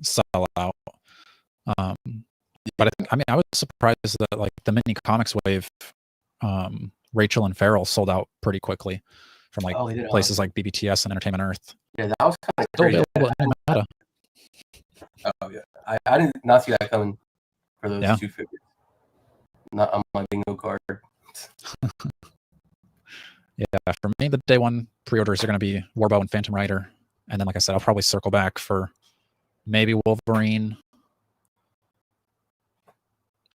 sellout. But I was surprised that like the mini comics wave, Rachel and Farrell sold out pretty quickly from like places like BBTS and Entertainment Earth. Yeah, that was kind of crazy. Oh yeah, I did not see that coming for those 2 figures. Not on my bingo card. Yeah, for me, the day one pre-orders are going to be Warbow and Phantom Rider, and then like I said, I'll probably circle back for maybe Wolverine.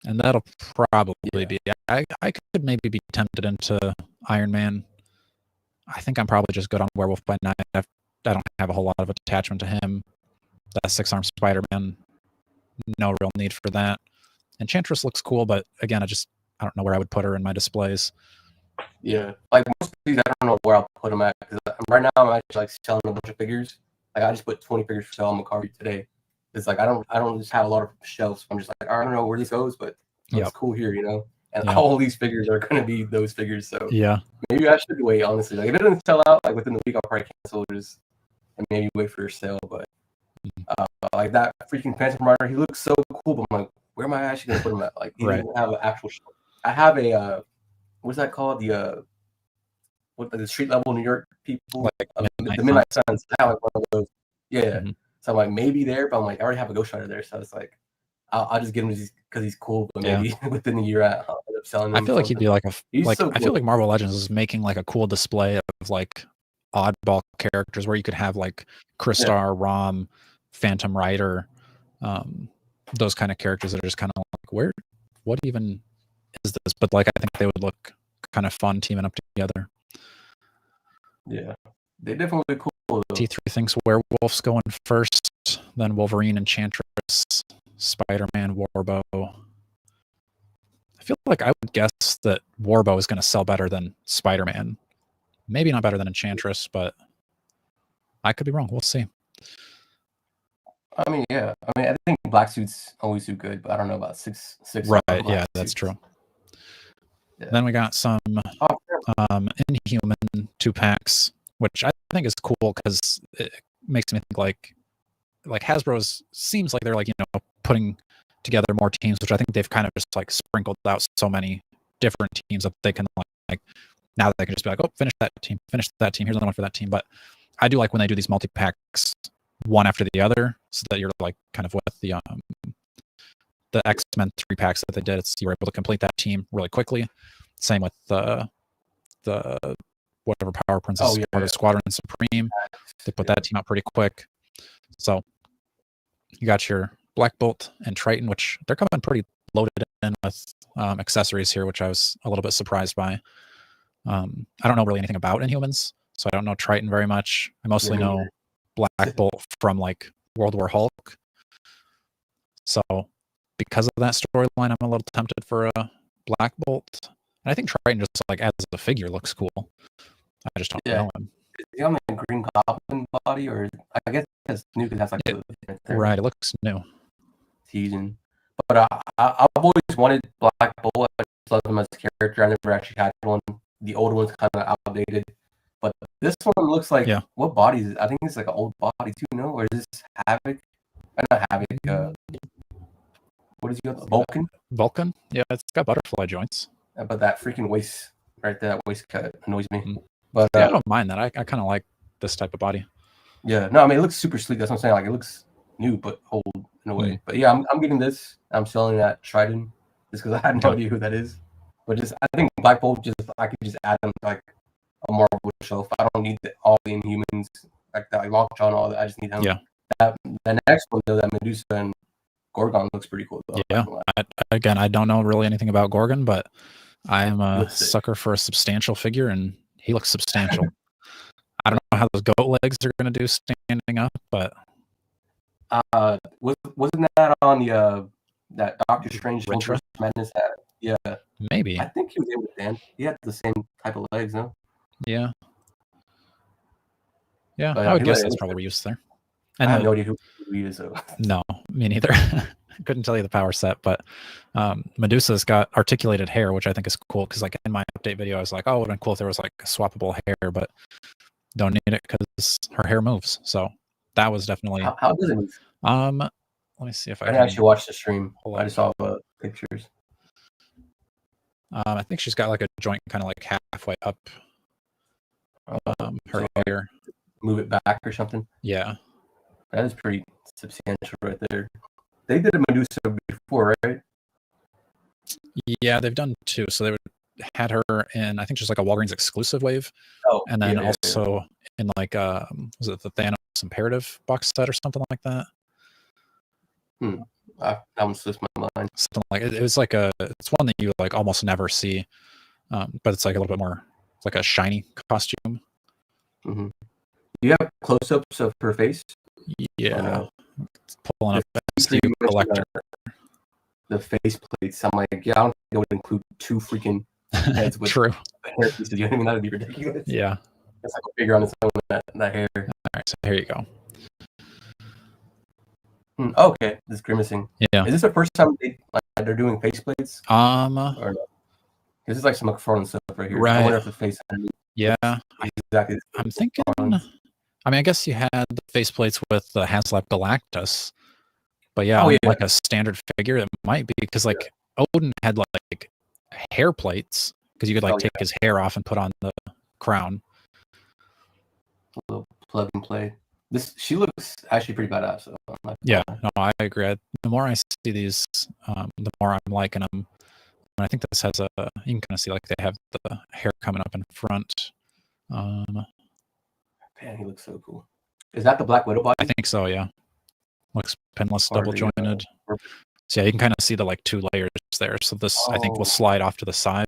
And that'll probably be. I could maybe be tempted into Iron Man. I think I'm probably just good on Werewolf by Night. I don't have a whole lot of attachment to him. That 6-arm Spider-Man, no real need for that. Enchantress looks cool, but again, I don't know where I would put her in my displays. Yeah, like most of these, I don't know where I'll put them at, because right now I'm actually like selling a bunch of figures. Like I just put 20 figures for sale on my card today. It's like I don't just have a lot of shelves. I'm just like, I don't know where this goes, but it's cool here, you know. And all these figures are going to be those figures. So maybe I should wait. Honestly, like if it doesn't sell out like within the week, I'll probably cancel just and maybe wait for a sale. But like that freaking Phantom Rider, he looks so cool. But I'm like, where am I actually going to put him at? Like, he doesn't have an actual shelf. I have a what's that called? The the street level New York people, like the Midnight Suns. I have like one of those. Yeah. So I'm like, maybe there, but I'm like, I already have a Ghost Rider there, so it's like, I'll just get him because he's cool. But maybe within a year, I'll end up selling him. I feel like he'd be like so cool. I feel like Marvel Legends is making like a cool display of like oddball characters where you could have like Crystar, Rom, Phantom Rider, those kind of characters that are just kind of like, what even is this? But like, I think they would look kind of fun teaming up together. Yeah, they definitely look cool. T3 thinks Werewolf's going first, then Wolverine, Enchantress, Spider-Man, Warbow. I feel like I would guess that Warbow is going to sell better than Spider-Man. Maybe not better than Enchantress, but I could be wrong. We'll see. I mean, I think black suits always do good, but I don't know about six. Right? Yeah, that's true. Yeah. Then we got some Inhuman 2-packs, which I think is cool because it makes me think like Hasbro's seems like they're like, you know, putting together more teams, which I think they've kind of just like sprinkled out so many different teams that they can like now they can just be like, oh, finish that team, here's another one for that team. But I do like when they do these multi-packs one after the other, so that you're like kind of with the X-Men 3-packs that they did, you were able to complete that team really quickly. Same with the whatever Power Princess Squadron Supreme. They put that team out pretty quick. So you got your Black Bolt and Triton, which they're coming pretty loaded in with accessories here, which I was a little bit surprised by. I don't know really anything about Inhumans, so I don't know Triton very much. I mostly know Black Bolt from like World War Hulk. So because of that storyline, I'm a little tempted for a Black Bolt. And I think Triton just like as a figure looks cool. I just don't know him. Is he on the Green Goblin body, or I guess it's new because that's like right. It looks new. Season, but I've always wanted Black Bolt. I just love him as a character. I never actually had one. The old one's kind of outdated, but this one looks like what body is it? I think it's like an old body too. No, or is this Havoc? Not Havoc. What is he got? Vulcan. Yeah, it's got butterfly joints. But that freaking waist right there, that waist cut annoys me. But I don't mind that. I kind of like this type of body. Yeah, no, I mean it looks super sleek. That's what I'm saying. Like it looks new but old in a way. But yeah, I'm getting this. I'm selling that Triton just because I had no idea who that is. But just I think Black Bolt I could just add him to like a Marvel shelf. I don't need all the Inhumans like that, like Lockjaw and all that. I just need him. Yeah. The next one though, that Medusa and Gorgon looks pretty cool though. Yeah. Again, I don't know really anything about Gorgon, but I am a sucker for a substantial figure, and he looks substantial. I don't know how those goat legs are going to do standing up, but wasn't that on the that Doctor Strange Retro? Madness hat? Yeah, maybe. I think he was able to stand. He had the same type of legs, no? Yeah. Yeah, But, I would guess that's probably reused there. And I have no idea who he is though. No, me neither. Couldn't tell you the power set, but Medusa's got articulated hair, which I think is cool because, like, in my update video, I was like, "Oh, it would have been cool if there was like swappable hair," but don't need it because her hair moves. So that was definitely. How does it move? Let me see if I can actually watch the stream. I just saw the pictures. I think she's got like a joint kind of like halfway up her hair. Move it back or something. Yeah, that is pretty substantial right there. They did a Medusa before, right? Yeah, they've done two. So they had her in, I think, just like a Walgreens exclusive wave. Oh, and then also in like was it the Thanos Imperative box set or something like that? That one slips my mind. Something like it was like it's one that you like almost never see, but it's like a little bit more. It's like a shiny costume. Mm-hmm. Do you have close-ups of her face? Yeah, no? Pulling up SU collector. The face plates. I'm like, yeah, I don't think it would include two freaking heads with True hair pieces. You know what I mean? That would be ridiculous. Yeah, it's like a figure on its own that hair. All right, so here you go. Okay, this is grimacing. Yeah, is this the first time they're doing face plates? Or no? This is like some McFarlane stuff right here. Right. I wonder if the face. Yeah, exactly. I'm thinking. I mean, I guess you had the faceplates with the HasLab Galactus, but yeah, like a standard figure, it might be because like Odin had like hair plates because you could like take his hair off and put on the crown. A little plug and play. She looks actually pretty badass. So yeah, no, I agree. The more I see these, the more I'm liking them. And I think this has you can kind of see like they have the hair coming up in front. Man, he looks so cool. Is that the Black Widow body? I think so, yeah. Looks pinless, double jointed. So yeah, you can kind of see the like two layers there. So this I think will slide off to the side,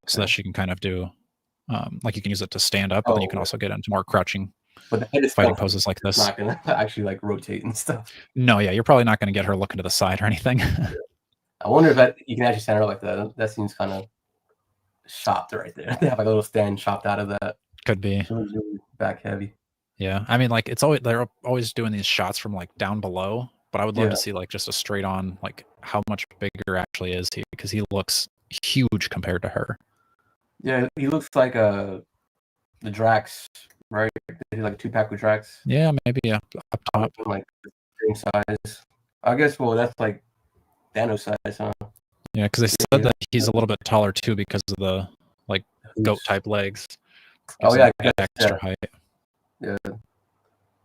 so that she can kind of do like you can use it to stand up, but then you can also get into more crouching fighting poses like this. Not gonna actually like rotate and stuff. No, yeah, you're probably not going to get her looking to the side or anything. I wonder if you can actually stand her like that. That seems kind of chopped right there. They have like a little stand chopped out of that. Could be. Really back heavy. Yeah, I mean, like they're always doing these shots from like down below, but I would love to see like just a straight on like how much bigger actually is he, because he looks huge compared to her. Yeah, he looks like the Drax, right? He's like a 2-pack with Drax. Yeah, maybe up top. Like the same size. I guess. Well, that's like Thanos size, huh? Yeah, because they said that he's a little bit taller too because of the like goat type legs. Oh yeah, extra height. Yeah,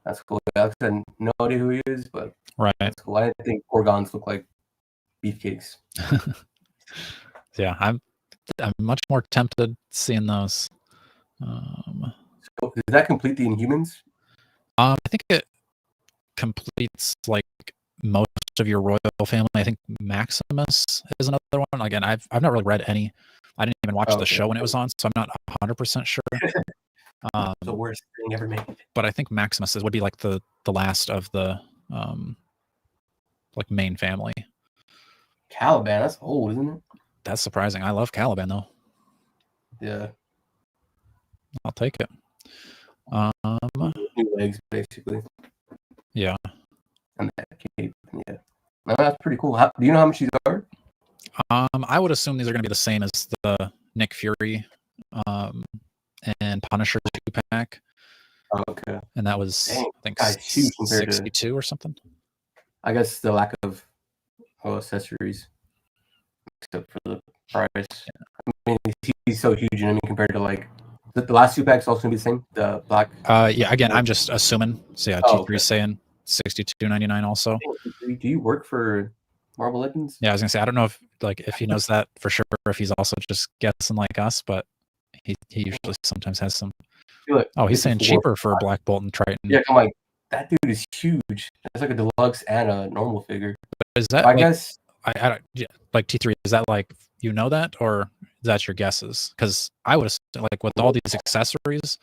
that's cool. I had no idea who he is, but that's cool. I didn't think Gorgons look like beefcakes. Yeah, I'm much more tempted seeing those. So does that complete the Inhumans? I think it completes like most of your royal family. I think Maximus is another one. Again, I've not really read any. I didn't even watch the show when it was on, so I'm not 100% sure. The worst thing ever made. But I think Maximus would be like the last of the like main family. Caliban, that's old, isn't it? That's surprising. I love Caliban though. Yeah, I'll take it. New legs, basically. Yeah. And that cape. Yeah. No, that's pretty cool. Do you know how much these are? I would assume these are going to be the same as the Nick Fury and Punisher 2-pack. Okay. And that was, I think, 62 or something. I guess the lack of accessories, except for the price. Yeah. I mean, he's so huge, you know what I mean, compared to like the last 2-packs also gonna be the same. The black. Yeah. Again, I'm just assuming. So yeah, T3's saying $62.99 also. Do you work for Marvel Legends? Yeah, I was gonna say I don't know if he knows that for sure, or if he's also just guessing like us, but He usually sometimes has some. Look, Oh, he's saying 54. cheaper for Black Bolt and Triton. Yeah, I'm like, that dude is huge. That's like a deluxe and a normal figure. Is that I guess I don't like T3? Is that like that, or is that your guesses? Because I would assume, like with all these accessories,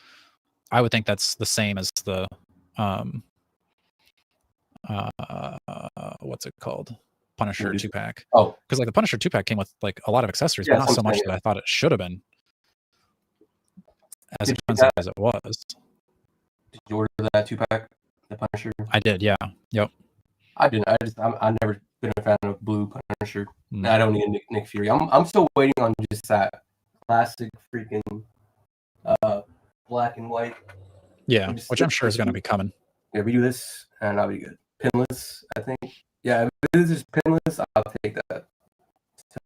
I would think that's the same as the what's it called? Punisher 2-pack. Oh, because like the Punisher 2-pack came with like a lot of accessories, but not so much that I thought it should have been. As expensive as it was. Did you order that 2-pack? The Punisher? I did, yeah. Yep. I didn't. I've never been a fan of blue Punisher. I don't need a Nick Fury. I'm still waiting on just that classic freaking black and white. Yeah, which I'm sure is going to be coming. Yeah, redo this and I'll be good. Pinless, I think. Yeah, if this is pinless, I'll take that.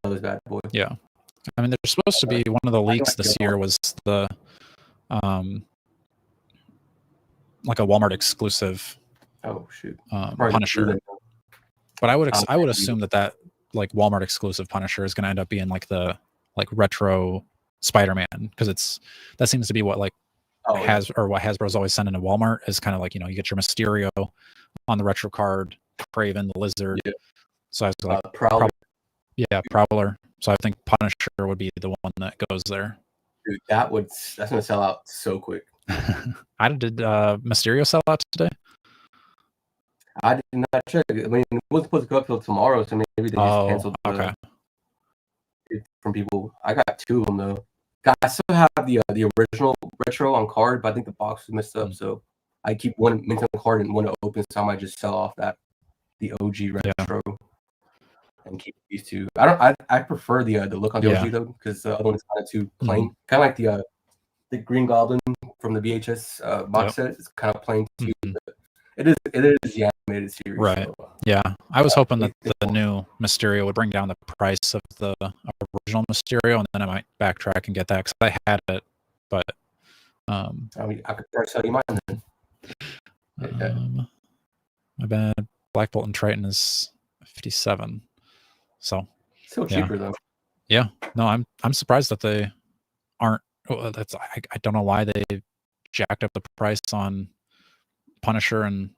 Tell this bad boy. Yeah. I mean, there's supposed to be one of the leaks this year was the like a Walmart exclusive. Oh shoot. Punisher. But I would assume that like Walmart exclusive Punisher is going to end up being like the retro Spider-Man, because that seems to be what like what Hasbro's always sending to Walmart is kind of like, you get your Mysterio on the retro card, Kraven the Lizard. Yeah. So I was like Prowler. Prowler. So I think Punisher would be the one that goes there. Dude, that's gonna sell out so quick. Did Mysterio sell out today? I did not check. I mean, it was supposed to go up till tomorrow, so maybe they just canceled from people. I got 2 of them though. I still have the original retro on card, but I think the box was messed up, so I keep one mint on card and one to open, so I might just sell off the OG retro and keep these 2. I prefer the look on the OG though, because the other one's kind of too plain. Kind of like the Green Goblin from the VHS box set. It's kind of plain too. It is the animated series, right? So, yeah, I was hoping that the new Mysterio would bring down the price of the original Mysterio, and then I might backtrack and get that because I had it. But I could probably sell you mine then. My bad. Black Bolt and Triton is 57, so still cheaper though. Yeah, no, I'm surprised that they aren't. I don't know why they jacked up the price on Punisher and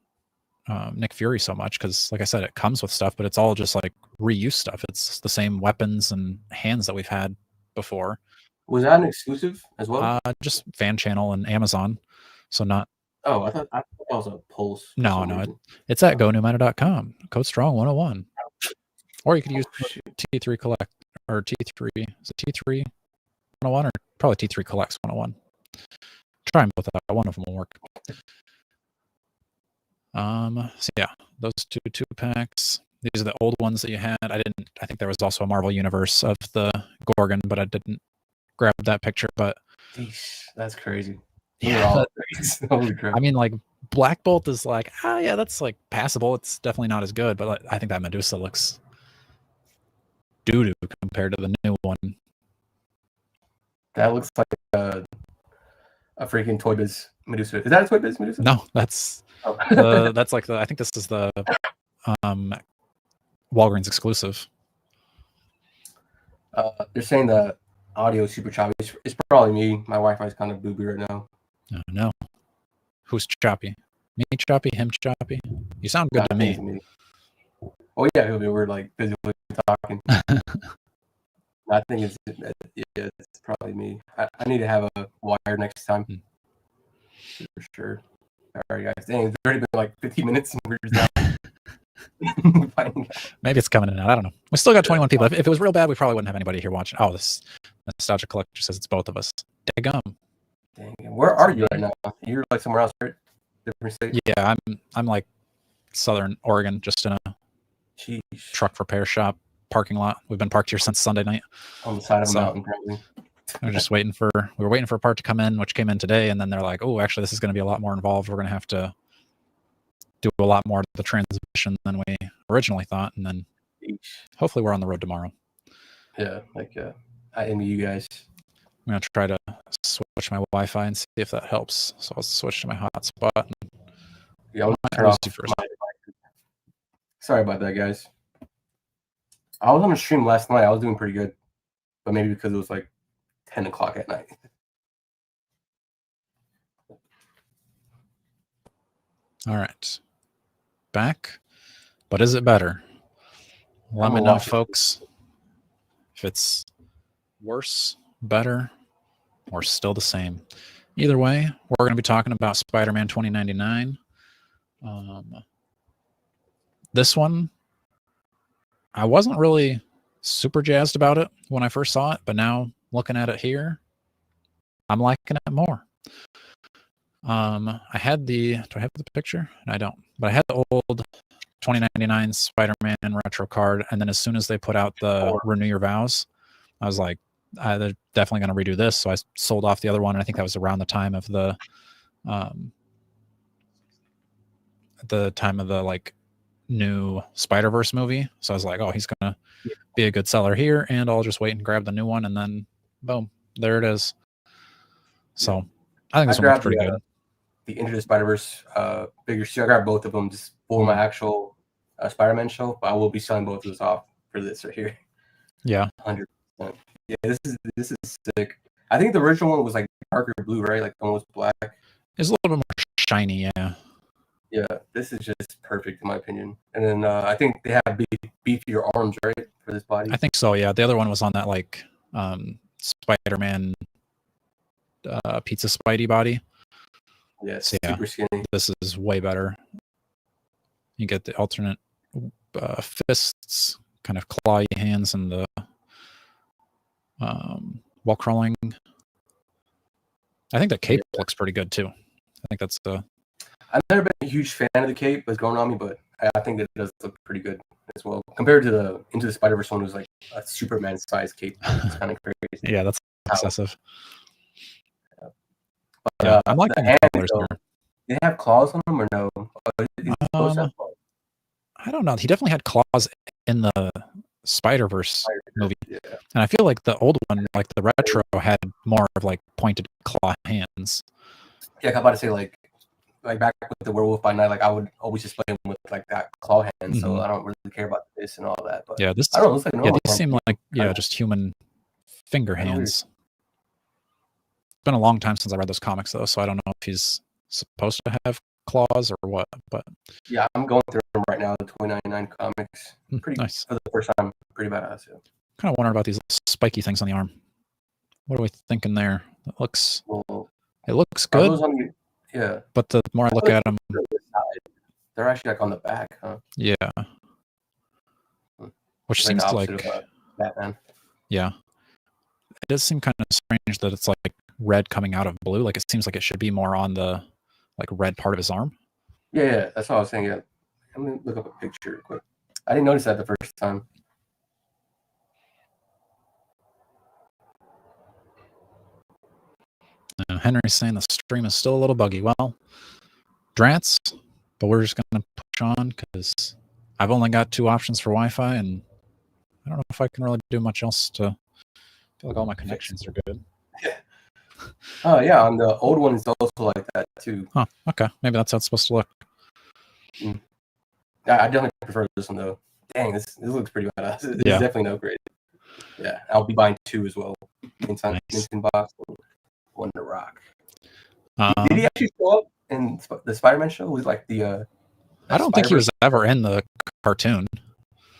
Nick Fury so much, because like I said, it comes with stuff, but it's all just like reuse stuff. It's the same weapons and hands that we've had before. Was that an exclusive as well? Just fan channel and Amazon, so not. Oh, I thought that was a Pulse. No, it's at GoNewMeta.com. Code Strong 101, or you could use T3 Collect or T3. Is it T3 101 or probably T3 Collects 101? Try them both out. One of them will work. So yeah, those 2 packs. These are the old ones that you had. I think there was also a Marvel Universe of the Gorgon, but I didn't grab that picture. But that's crazy. Yeah, I mean, like Black Bolt is like, yeah, that's like passable. It's definitely not as good, but I think that Medusa looks doo-doo compared to the new one. That looks like a freaking Toy Biz Medusa. Is that a Toy Biz Medusa? No, that's that's like I think this is the Walgreens exclusive. They're saying the audio is super choppy. It's probably me. My Wi-Fi is kind of booby right now. Oh no. Who's choppy? Me choppy? Him choppy? You sound good to me. Oh yeah, we're like physically talking. I think it's probably me. I need to have a wire next time. For sure. All right, guys. Dang, it's already been like 15 minutes and we're just Maybe it's coming in out. I don't know. We still got 21 people. If it was real bad, we probably wouldn't have anybody here watching. Oh, this Nostalgia Collector says it's both of us. Daggum. Dang, where are you right now? You're like somewhere else, right? Different state? Yeah, I'm like Southern Oregon, just in a truck repair shop parking lot. We've been parked here since Sunday night. On the side of a mountain, probably. We're just waiting for a part to come in, which came in today, and then they're like, oh, actually, this is going to be a lot more involved. We're going to have to do a lot more of the transmission than we originally thought, and then hopefully we're on the road tomorrow. Yeah, I envy you guys. I'm going to try to switch my Wi-Fi and see if that helps. So I'll switch to my hotspot. Yeah, I'll turn off Sorry about that, guys. I was on a stream last night. I was doing pretty good, but maybe because it was like 10 o'clock at night. All right. Back. But is it better? Let me know, folks, if it's worse, better, or still the same. Either way, we're going to be talking about Spider-Man 2099. This one, I wasn't really super jazzed about it when I first saw it, but now looking at it here, I'm liking it more. I had the, do I have the picture? I don't, but I had the old 2099 Spider-Man retro card, and then as soon as they put out the Renew Your Vows, I was like, they're definitely going to redo this. So I sold off the other one, and I think that was around the time of the like new Spider-Verse movie. So I was like, oh, he's going to be a good seller here, and I'll just wait and grab the new one, and then boom, there it is. So I think this one looks pretty good. The Into the Spider-Verse figures too. I got both of them just for my actual Spider-Man show, but I will be selling both of those off for this right here. Yeah, 100%. Yeah, this is sick. I think the original one was like darker blue, right? Like the one was black. It's a little bit more shiny, yeah. Yeah, this is just perfect in my opinion. And then I think they have beefier arms, right, for this body. I think so. Yeah, the other one was on that like Spider-Man pizza Spidey body. Yes, so, yeah, super skinny. This is way better. You get the alternate fists, kind of clawy hands, and the wall crawling. I think the cape looks pretty good too. I think that's the. I've never been a huge fan of the cape that's going on me, but I think it does look pretty good as well. Compared to the Into the Spider-Verse one, was like a Superman sized cape. It's kind of crazy. Yeah, that's excessive. But, yeah, I'm liking the colors here. They have claws on them or no? I don't know. He definitely had claws in the Spider-Verse movie. Yeah. And I feel like the old one, like the retro, had more of like pointed claw hands. Yeah, I'm about to say like back with the Werewolf by Night, like I would always just play him with like that claw hand, so I don't really care about this and all that. But yeah, this I don't know, it's like these seem like just human finger hands. It's been a long time since I read those comics though, so I don't know if he's supposed to have claws or what. But yeah, I'm going through them right now, the 2099 comics. Pretty nice. For the first time, pretty badass. Yeah. Kind of wondering about these spiky things on the arm. What are we thinking there? It looks good. Yeah. But the more I look at them, they're actually like on the back, huh? Yeah. Which seems like Batman. Yeah. It does seem kind of strange that it's like red coming out of blue. Like it seems like it should be more on the like red part of his arm. Yeah, that's what I was saying. Yeah. Let me look up a picture real quick. I didn't notice that the first time. Henry's saying the stream is still a little buggy. Well, Drance, but we're just going to push on because I've only got 2 options for Wi-Fi, and I don't know if I can really do much else to. I feel like all my connections are good. Yeah. Oh yeah, on the old one it's also like that too. Huh. Okay, maybe that's how it's supposed to look. I definitely prefer this one though. Dang, this looks pretty badass. It's definitely no great. Yeah, I'll be buying 2 as well. Inside box, one to rock. Did he actually show up in the Spider-Man show? Was like the I don't think he was ever in the cartoon.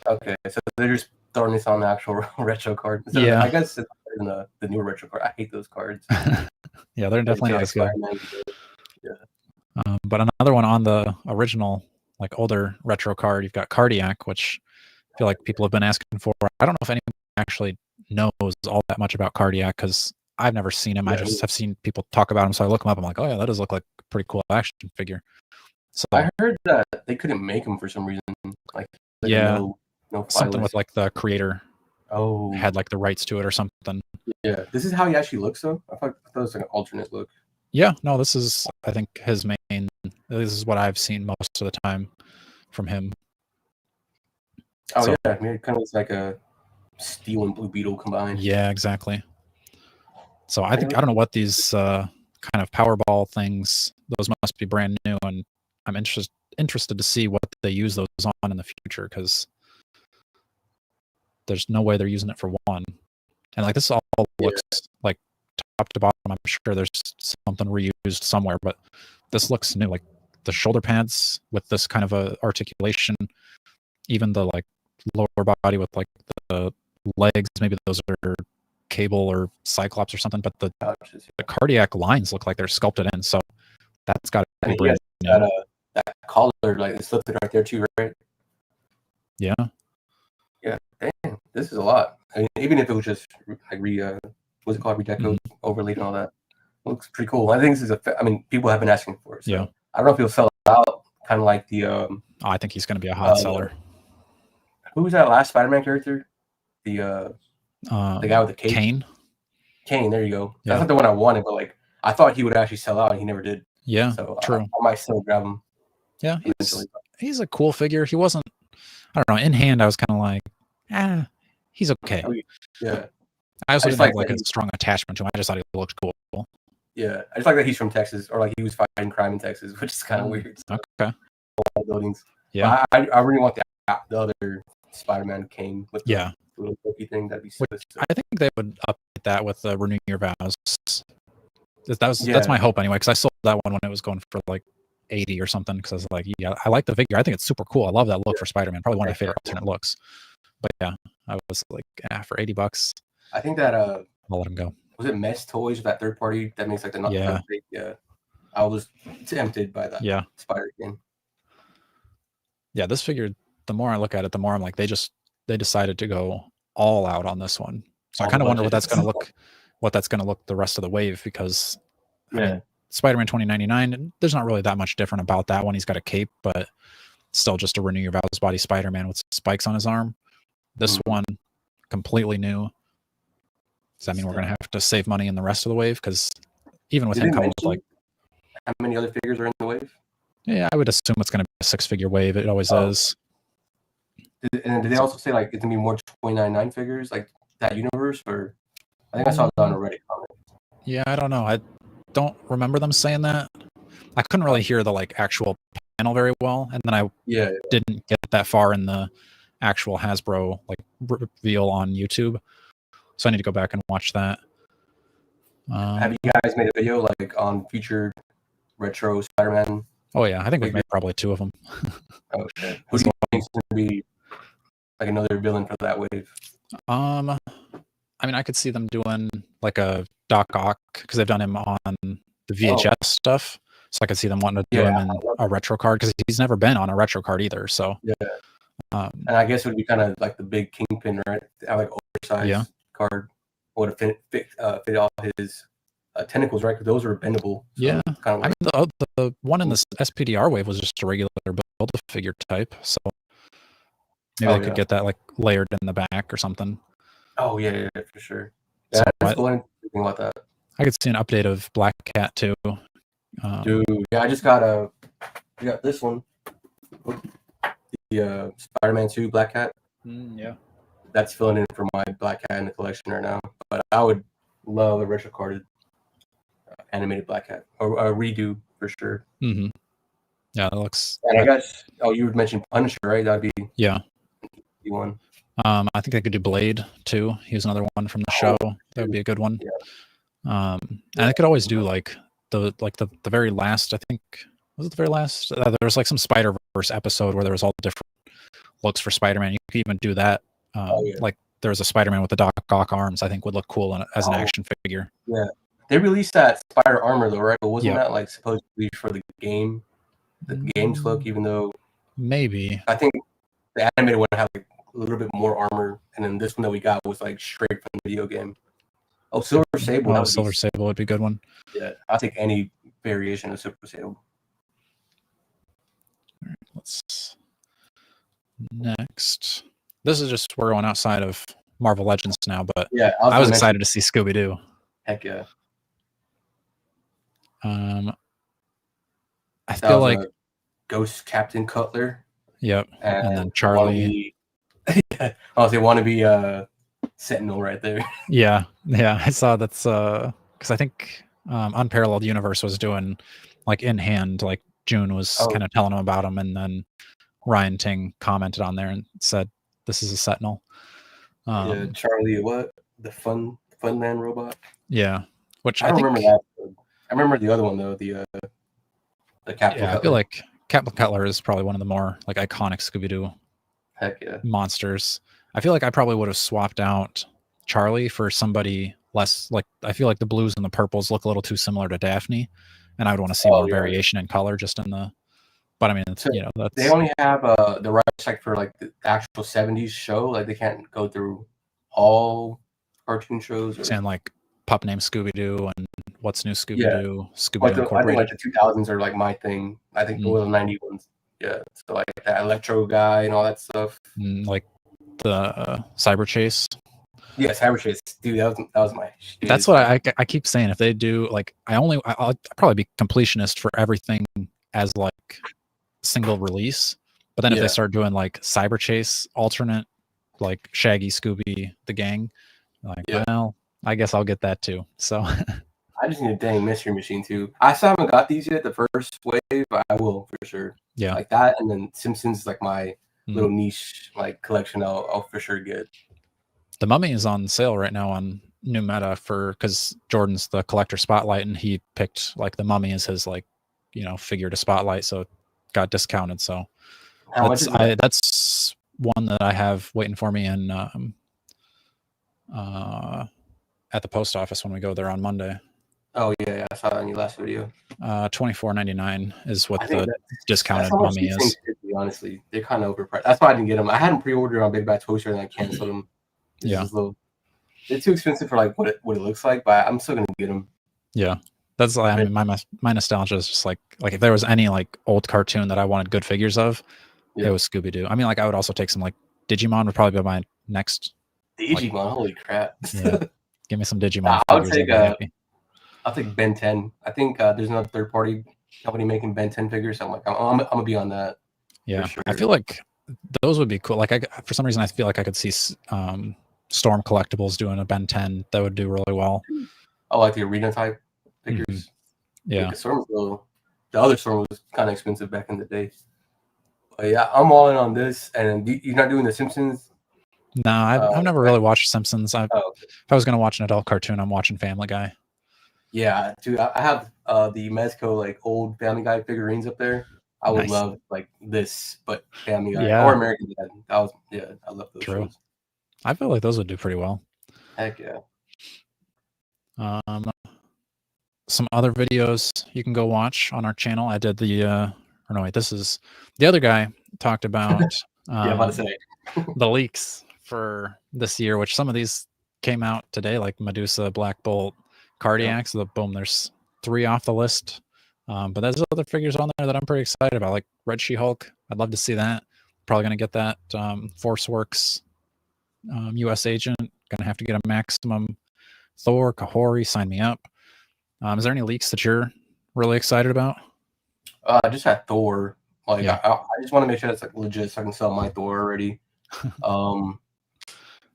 Okay, so they're just throwing this on the actual retro card. So yeah, I guess it's in the newer retro card. I hate those cards. Yeah, they're definitely not as good. Yeah. But another one on the original, like older retro card, you've got Cardiac, which I feel like people have been asking for. I don't know if anyone actually knows all that much about Cardiac because I've never seen him. I just have seen people talk about him, so I look him up. I'm like, oh yeah, that does look like a pretty cool action figure. So I heard that they couldn't make him for some reason. Like yeah, no something with like the creator. Had like the rights to it or something. Yeah, this is how he actually looks though. I thought it was like an alternate look. Yeah, no, this is I think his main. This is what I've seen most of the time from him. Oh yeah, I mean, it kind of looks like a Steel and Blue Beetle combined. Yeah, exactly. So I think I don't know what these kind of Powerball things. Those must be brand new, and I'm interested to see what they use those on in the future because there's no way they're using it for one. And like this all looks like top to bottom. I'm sure there's something reused somewhere, but this looks new. Like the shoulder pads with this kind of a articulation, even the like lower body with like the legs, maybe those are Cable or Cyclops or something, but the cardiac lines look like they're sculpted in, so that's got to be brand new. That collar, like it's lifted right there too, right? Yeah. Yeah, damn, this is a lot. I mean, even if it was just like what's it called, redecoed, overlaid, and all that, it looks pretty cool. I think this is I mean, people have been asking for it. So yeah. I don't know if he'll sell it out, kind of like the. I think he's going to be a hot seller. Who was that last Spider-Man character? The guy with the cape. Kane, there you go. That's not the one I wanted, but like I thought he would actually sell out, and he never did. Yeah, so true. I might still grab him. Yeah, he's a cool figure. He wasn't. I don't know. In hand, I was kind of like, he's okay. Yeah. I also didn't have like a strong attachment to him. I just thought he looked cool. Yeah, I just like that he's from Texas, or like he was fighting crime in Texas, which is kind of weird. So, okay. Buildings. Yeah. But I really want the other Spider-Man Kane with the little cookie thing. That'd be sick. I think they would update that with the Renew Your Vows. That's my hope anyway, because I sold that one when it was going for like 80 or something, because I was like, yeah, I like the figure. I think it's super cool. I love that look for Spider-Man. Probably one of my favorite alternate looks. But yeah, I was like, for $80. I think that I'll let him go. Was it Mesh Toys, that third party that makes like the I was tempted by that Spider game. Yeah, this figure, the more I look at it, the more I'm like, they decided to go all out on this one. So I kind of wonder what that's going to look the rest of the wave, because I mean, Spider-Man 2099, there's not really that much different about that one. He's got a cape, but still just a Renew Your Vows body Spider-Man with spikes on his arm. This one, completely new. Does that mean we're going to have to save money in the rest of the wave? Because even with him coming with like... How many other figures are in the wave? Yeah, I would assume it's going to be a 6-figure wave. It always is. And did they also say like it's going to be more 2099 figures, like that universe? Or I think I saw that on a Reddit comment. Yeah, I don't know. I don't remember them saying that. I couldn't really hear the like actual panel very well, and then I didn't get that far in the actual Hasbro like reveal on YouTube, so I need to go back and watch that. Have you guys made a video like on featured retro Spider-Man? Oh yeah, I think we've made probably 2 of them. Okay. Who do you think is going to be like another villain for that wave? I mean, I could see them doing like a Doc Ock, because they've done him on the VHS stuff. So I could see them wanting to do him in a retro card, because he's never been on a retro card either. So and I guess it would be kind of like the big Kingpin, right? Like oversized card would fit all his tentacles, right? Because those were bendable. So kind of like... I mean, the one in this SPDR wave was just a regular Build-A-Figure type. So maybe they could get that like layered in the back or something. Oh yeah, for sure. Yeah, that's cool. Thinking about that. I could see an update of Black Cat too. Dude, yeah, I just got this one. The Spider-Man 2 Black Cat. Yeah. That's filling in for my Black Cat in the collection right now. But I would love a retro carded animated Black Cat, or a redo for sure. Mm-hmm. Yeah, that looks... And I guess, you would mention Punisher, right? That'd be one. I think they could do Blade too. He's another one from the show. That would be a good one. Yeah. And I could always do like the very last, I think, was it the very last? There was like some Spider-Verse episode where there was all different looks for Spider-Man. You could even do that. Like there was a Spider-Man with the Doc Ock arms, I think would look cool as an action figure. Yeah. They released that Spider Armor though, right? But wasn't that like supposed to be for the game's look, even though maybe I think the animated one had like a little bit more armor, and then this one that we got was like straight from the video game. Oh, Silver Sable. Silver Sable would be a good one. Yeah, I'll take any variation of Silver Sable. All right, let's next. This is just, we're going outside of Marvel Legends now, but yeah, I was excited to see Scooby-Doo. Heck yeah. I feel like Ghost Captain Cutler. Yep. And then Charlie. They want to be Sentinel right there. Yeah. I saw that's because I think Unparalleled Universe was doing like in hand, like June was kind of telling him about him, and then Ryan Ting commented on there and said, "This is a Sentinel." Charlie, what? The Funland robot? Yeah. Which I don't remember that. I remember the other one though, the The Captain Yeah, Cutler. I feel like Captain Cutler is probably one of the more like iconic Scooby-Doo Heck yeah. monsters. I feel like I probably would have swapped out Charlie for somebody less like. I feel like the blues and the purples look a little too similar to Daphne, and I would want to see more variation in color just in the. But I mean, So you know, that's they only have the rights like for like the actual '70s show. Like they can't go through all cartoon shows. Or... saying like Pup Named Scooby-Doo and What's New Scooby-Doo, Scooby-Doo I think Incorporated. like the 2000s are like my thing. I think the 90s ones. Yeah, so like that Electro guy and all that stuff. Like the Cyber Chase. Yeah, Cyber Chase, dude. That was my shit. That's what I keep saying. If they do like, I'll probably be completionist for everything as like single release. But then if they start doing like Cyber Chase alternate, like Shaggy, Scooby, the gang, like well, I guess I'll get that too. So I just need a dang Mystery Machine too. I still haven't got these yet, the first wave, but I will for sure. Yeah, like that, and then Simpsons is like my little niche like collection. I'll for sure get. The Mummy is on sale right now on New Meta because Jordan's the collector spotlight, and he picked like the Mummy as his like figure to spotlight, so it got discounted. So How much is that? That's one that I have waiting for me in at the post office when we go there on Monday. Oh yeah, I saw that in your last video. $24.99 is what the discounted Mummy is. Honestly, they're kind of overpriced. That's why I didn't get them. I had them pre-ordered on Big Bad Toaster and I canceled them. They're too expensive for like what it looks like, but I'm still gonna get them. Yeah, that's I mean, my nostalgia is just like if there was any like old cartoon that I wanted good figures of, it was Scooby-Doo. I mean, like I would also take some like Digimon would probably be my next. Digimon, holy crap! Yeah, give me some Digimon. I would take I'll take Ben 10. I think there's another third-party company making Ben 10 figures. So I'm like, I'm gonna be on that. Yeah, sure. I feel like those would be cool. Like for some reason, I feel like I could see Storm Collectibles doing a Ben 10 that would do really well. Oh, like the arena type figures. Yeah, the other Storm was kind of expensive back in the day. But yeah, I'm all in on this. And you're not doing the Simpsons? No, I've never really watched Simpsons. If I was gonna watch an adult cartoon, I'm watching Family Guy. Yeah, dude, I have the Mezco like old Family Guy figurines up there. I would love like this, but Family Guy or American Dad. I love those shows. I feel like those would do pretty well. Heck yeah. Some other videos you can go watch on our channel. I did this is the other guy talked about about to say. The leaks for this year, which some of these came out today, like Medusa, Black Bolt, Cardiac. So boom, there's 3 off the list. But there's other figures on there that I'm pretty excited about, like Red She-Hulk. I'd love to see that. Probably gonna get that. ForceWorks US agent. Gonna have to get a maximum. Thor, Kahori, sign me up. Is there any leaks that you're really excited about? Just that Thor. Like I just want to make sure it's like legit, so I can sell my Thor already.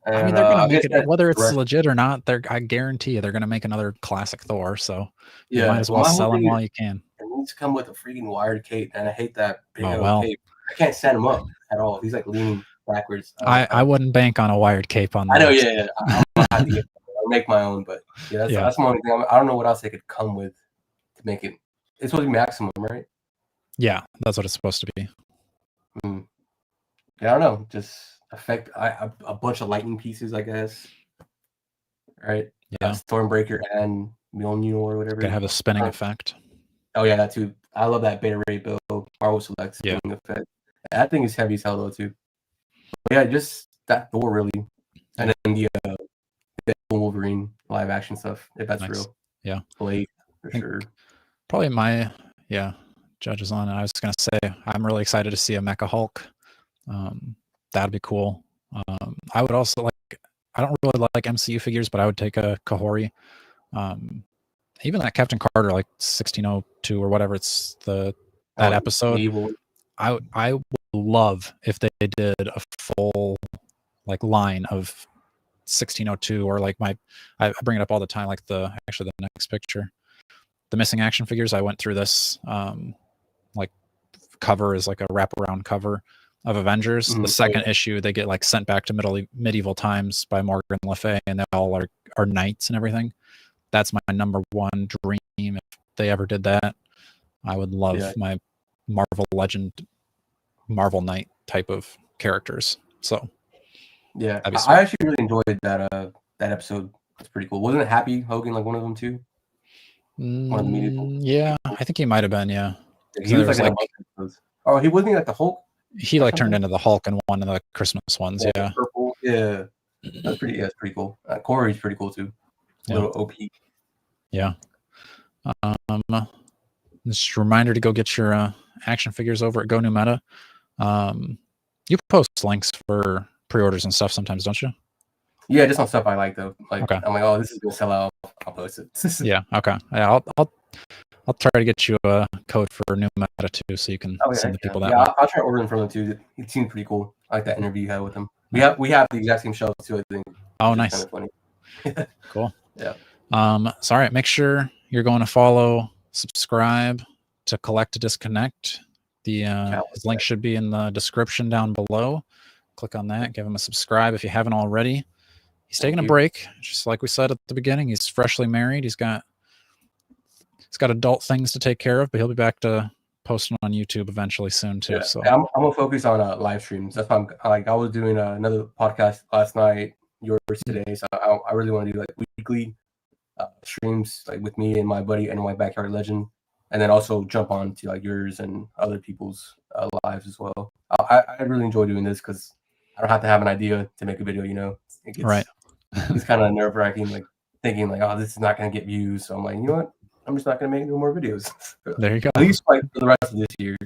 I mean, they're gonna make it whether it's legit or not. I guarantee you, they're gonna make another classic Thor. So you might as well sell them while you can. It needs to come with a freaking wired cape, and I hate that big cape. I can't stand him up at all. He's like leaning backwards. I wouldn't bank on a wired cape on that. I know, yeah. I'm gonna have to I'll make my own, but that's my only thing. I don't know what else they could come with to make it. It's supposed to be maximum, right? Yeah, that's what it's supposed to be. Yeah, I don't know. Just affect a bunch of lightning pieces, I guess. Right? Yeah. Stormbreaker and Mjolnir or whatever. Gonna have a spinning effect. Oh yeah, that too. I love that Beta Ray Bill Marvel Select spinning effect. That thing is heavy as hell though too. But yeah, just that Thor really, and then the Wolverine live action stuff if that's real. Yeah, Blade for sure. Probably my judges on it. I was gonna say I'm really excited to see a Mecha Hulk. That'd be cool. I would also I don't really like MCU figures, but I would take a Kahori. Even that Captain Carter, like 1602 or whatever, it's that episode. Evil. I would love if they did a full line of 1602 or I bring it up all the time, like the next picture, the missing action figures. I went through this cover is like a wraparound cover of Avengers. The second issue, they get sent back to medieval times by Morgan Le Fay, and they all are knights and everything. That's my number one dream if they ever did that. I would love my Marvel Legend, Marvel Knight type of characters. So yeah, I actually really enjoyed that episode. It's pretty cool. Wasn't it Happy Hogan like one of them too? One of the media people? Yeah, I think he might have been. Yeah, he was like, oh, he wasn't like the Hulk. He like turned into the Hulk in one of the Christmas ones. Yeah, purple. Yeah, that's pretty. Yeah, it's pretty cool. Corey's pretty cool too. Little OP. Yeah. Just a reminder to go get your action figures over at Go New Meta. You post links for pre-orders and stuff sometimes, don't you? Yeah, just on stuff I like though. Like I'm like, oh, this is gonna sell out. I'll post it. Yeah. Okay. Yeah, I'll try to get you a code for New Meta too, so you can send the people that way. I'll try ordering from them too. It seemed pretty cool. I like that interview you had with them. We have the exact same shelves too, I think. Oh, nice. Kind of funny. Cool. Yeah. So all right, make sure you're going to follow, subscribe to Collect to Disconnect. His link should be in the description down below. Click on that. Give him a subscribe if you haven't already. He's taking a break, just like we said at the beginning. He's freshly married. He's got adult things to take care of, but he'll be back to posting on YouTube eventually soon too. So I'm gonna focus on live streams. That's why I was doing another podcast last night, yours today. So I really want to do like weekly streams, like with me and my buddy NY Backyard Legend, and then also jump on to like yours and other people's lives as well. I really enjoy doing this because I don't have to have an idea to make a video. It gets, it's kind of nerve wracking, like thinking like, oh, this is not gonna get views. So I'm like, you know what? I'm just not gonna make no more videos. There you go. At least like for the rest of this year.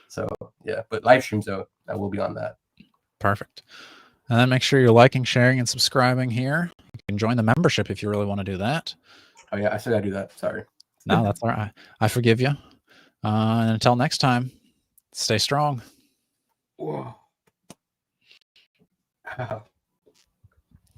So yeah, but live streams though, I will be on that. Perfect. And then make sure you're liking, sharing, and subscribing here. You can join the membership if you really want to do that. Oh yeah, I said I do that. Sorry. No, that's all right. I forgive you. And until next time, stay strong. Whoa.